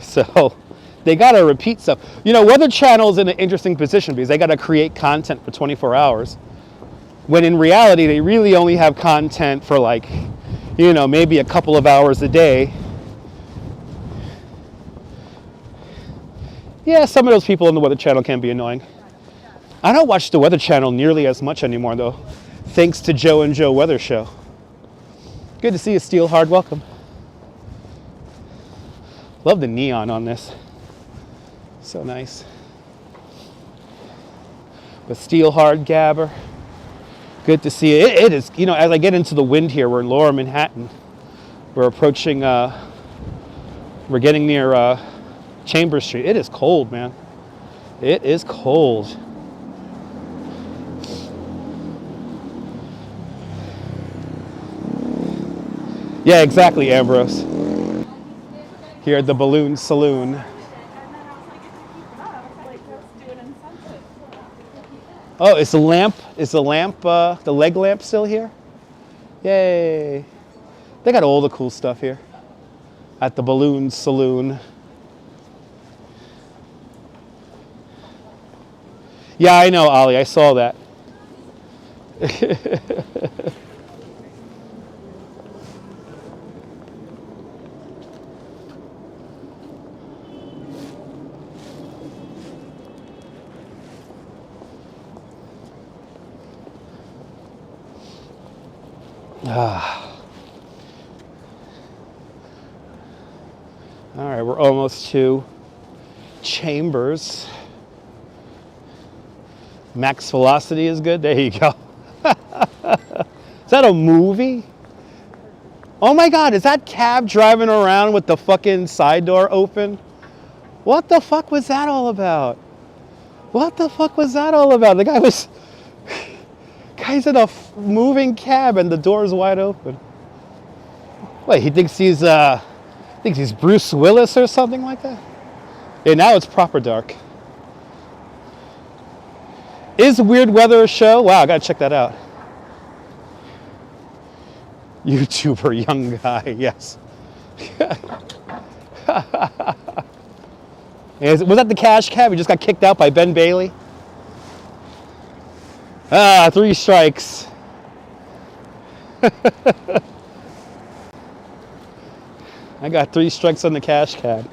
So they got to repeat stuff. You know, Weather Channel's in an interesting position because they got to create content for 24 hours. When in reality, they really only have content for like, you know, maybe a couple of hours a day. Yeah, some of those people on the Weather Channel can be annoying. I don't watch the Weather Channel nearly as much anymore, though, thanks to Joe and Joe Weather Show. Good to see you, Steel Hard. Welcome. Love the neon on this. So nice. But Steel Hard Gabber. Good to see you. It is, you know, as I get into the wind here, we're in Lower Manhattan. We're approaching, we're getting near Chambers Street. It is cold, man. It is cold. Yeah, exactly, Ambrose. Here at the Balloon Saloon. Oh, is the lamp, the leg lamp still here? Yay. They got all the cool stuff here at the Balloon Saloon. Yeah, I know, Ollie, I saw that. All right, we're almost to Chambers. Max velocity is good. There you go. Is that a movie? Oh my God, is that cab driving around with the fucking side door open? What the fuck was that all about? What the fuck was that all about? The guy's in a moving cab and the door's wide open. Wait, he thinks he's Bruce Willis or something like that? Yeah, now it's proper dark. Is Weird Weather a show? Wow, I gotta check that out. YouTuber, young guy, yes. Was that the cash cab? He just got kicked out by Ben Bailey? 3 strikes. I got 3 strikes on the cash cab.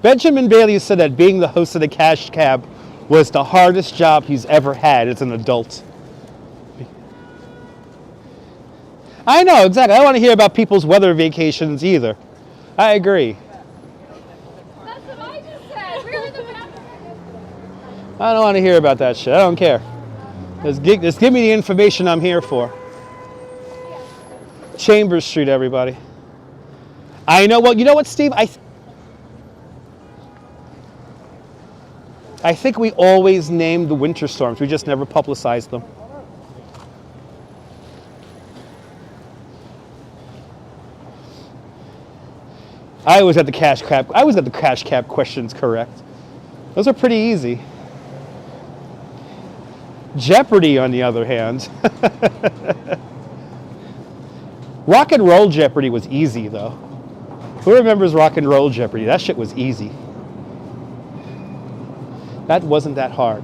Benjamin Bailey said that being the host of the Cash Cab was the hardest job he's ever had as an adult. I know, exactly. I don't want to hear about people's weather vacations either. I agree. That's what I just said. Where were the maps? I don't want to hear about that shit. I don't care. Just give me the information I'm here for. Chambers Street, everybody. I know. Well, you know what, Steve? I think we always named the winter storms. We just never publicized them. I always got the cash cab questions correct. Those are pretty easy. Jeopardy, on the other hand. Rock and Roll Jeopardy was easy, though. Who remembers Rock and Roll Jeopardy? That shit was easy. That wasn't that hard.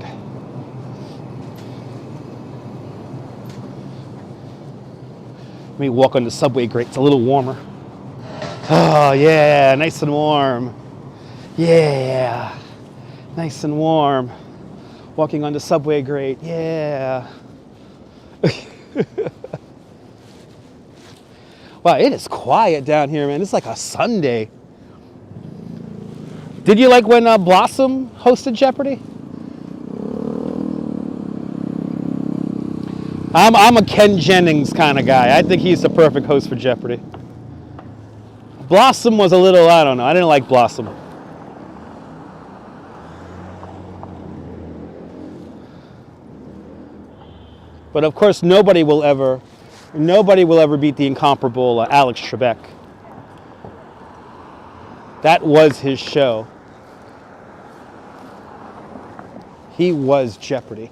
Let me walk on the subway grate. It's a little warmer. Oh, yeah, nice and warm. Yeah, nice and warm. Walking on the subway grate, yeah. Wow, it is quiet down here, man. It's like a Sunday. Did you like when Blossom hosted Jeopardy? I'm a Ken Jennings kind of guy. I think he's the perfect host for Jeopardy. Blossom was a little, I don't know. I didn't like Blossom. But of course, nobody will ever beat the incomparable Alex Trebek. That was his show. He was Jeopardy.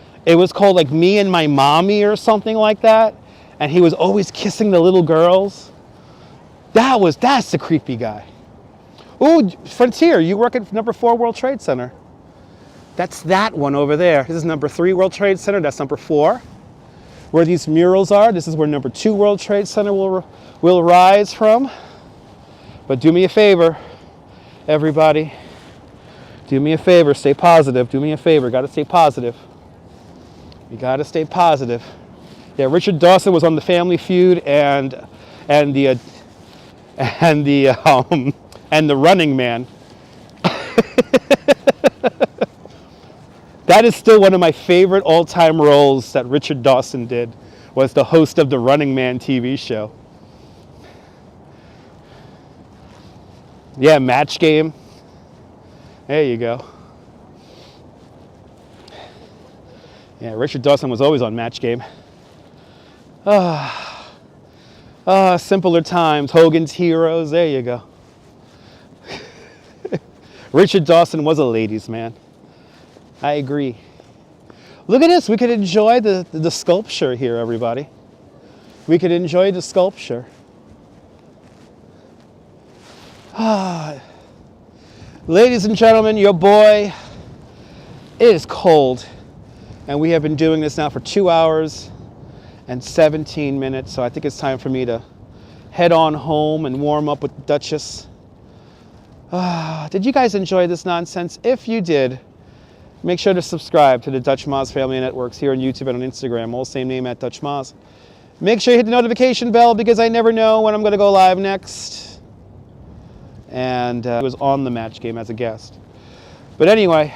It was called like Me and My Mommy or something like that. And he was always kissing the little girls. That's the creepy guy. Ooh, Frontier, you work at number 4 World Trade Center. That's that one over there. This is number 3 World Trade Center. That's number 4. Where these murals are, this is where number 2 World Trade Center will rise from. But do me a favor, everybody. Do me a favor, stay positive. Do me a favor, gotta stay positive. You gotta stay positive. Yeah, Richard Dawson was on the Family Feud and the Running Man. That is still one of my favorite all-time roles that Richard Dawson did, was the host of the Running Man TV show. Yeah, Match Game. There you go. Yeah, Richard Dawson was always on Match Game. Simpler Times, Hogan's Heroes, there you go. Richard Dawson was a ladies' man. I agree. Look at this, we could enjoy the sculpture here, everybody. We could enjoy the sculpture. Ladies and gentlemen, your boy, it is cold. And we have been doing this now for 2 hours and 17 minutes. So I think it's time for me to head on home and warm up with Duchess. Did you guys enjoy this nonsense? If you did, make sure to subscribe to the Dutch Moz Family Networks here on YouTube and on Instagram, all same name at Dutch Moz. Make sure you hit the notification bell because I never know when I'm going to go live next. And I was on the Match Game as a guest. But anyway,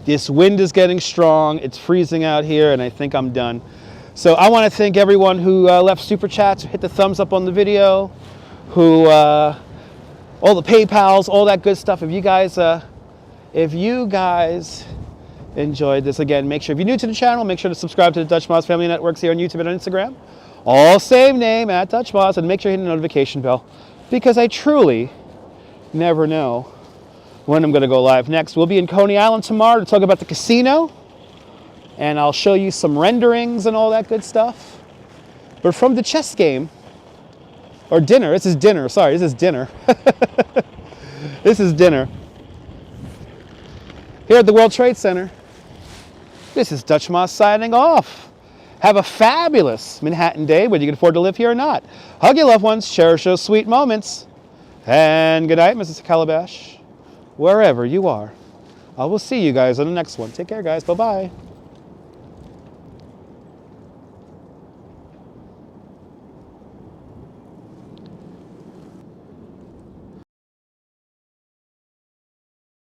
this wind is getting strong. It's freezing out here, and I think I'm done. So I want to thank everyone who left super chats, hit the thumbs up on the video, who all the PayPals, all that good stuff. If you guys enjoyed this, again, make sure, if you're new to the channel, make sure to subscribe to the Dutch Moz Family Networks here on YouTube and on Instagram. All same name at Dutch Moz, and make sure you hit the notification bell because I truly never know when I'm going to go live next. We'll be in Coney Island tomorrow to talk about the casino, and I'll show you some renderings and all that good stuff. But from the chess game, or dinner, this is dinner, sorry, this is dinner. This is dinner. Here at the World Trade Center, this is Dutch Moz signing off. Have a fabulous Manhattan day, whether you can afford to live here or not. Hug your loved ones, cherish those sweet moments. And good night, Mrs. Calabash, wherever you are. I will see you guys on the next one. Take care, guys. Bye-bye.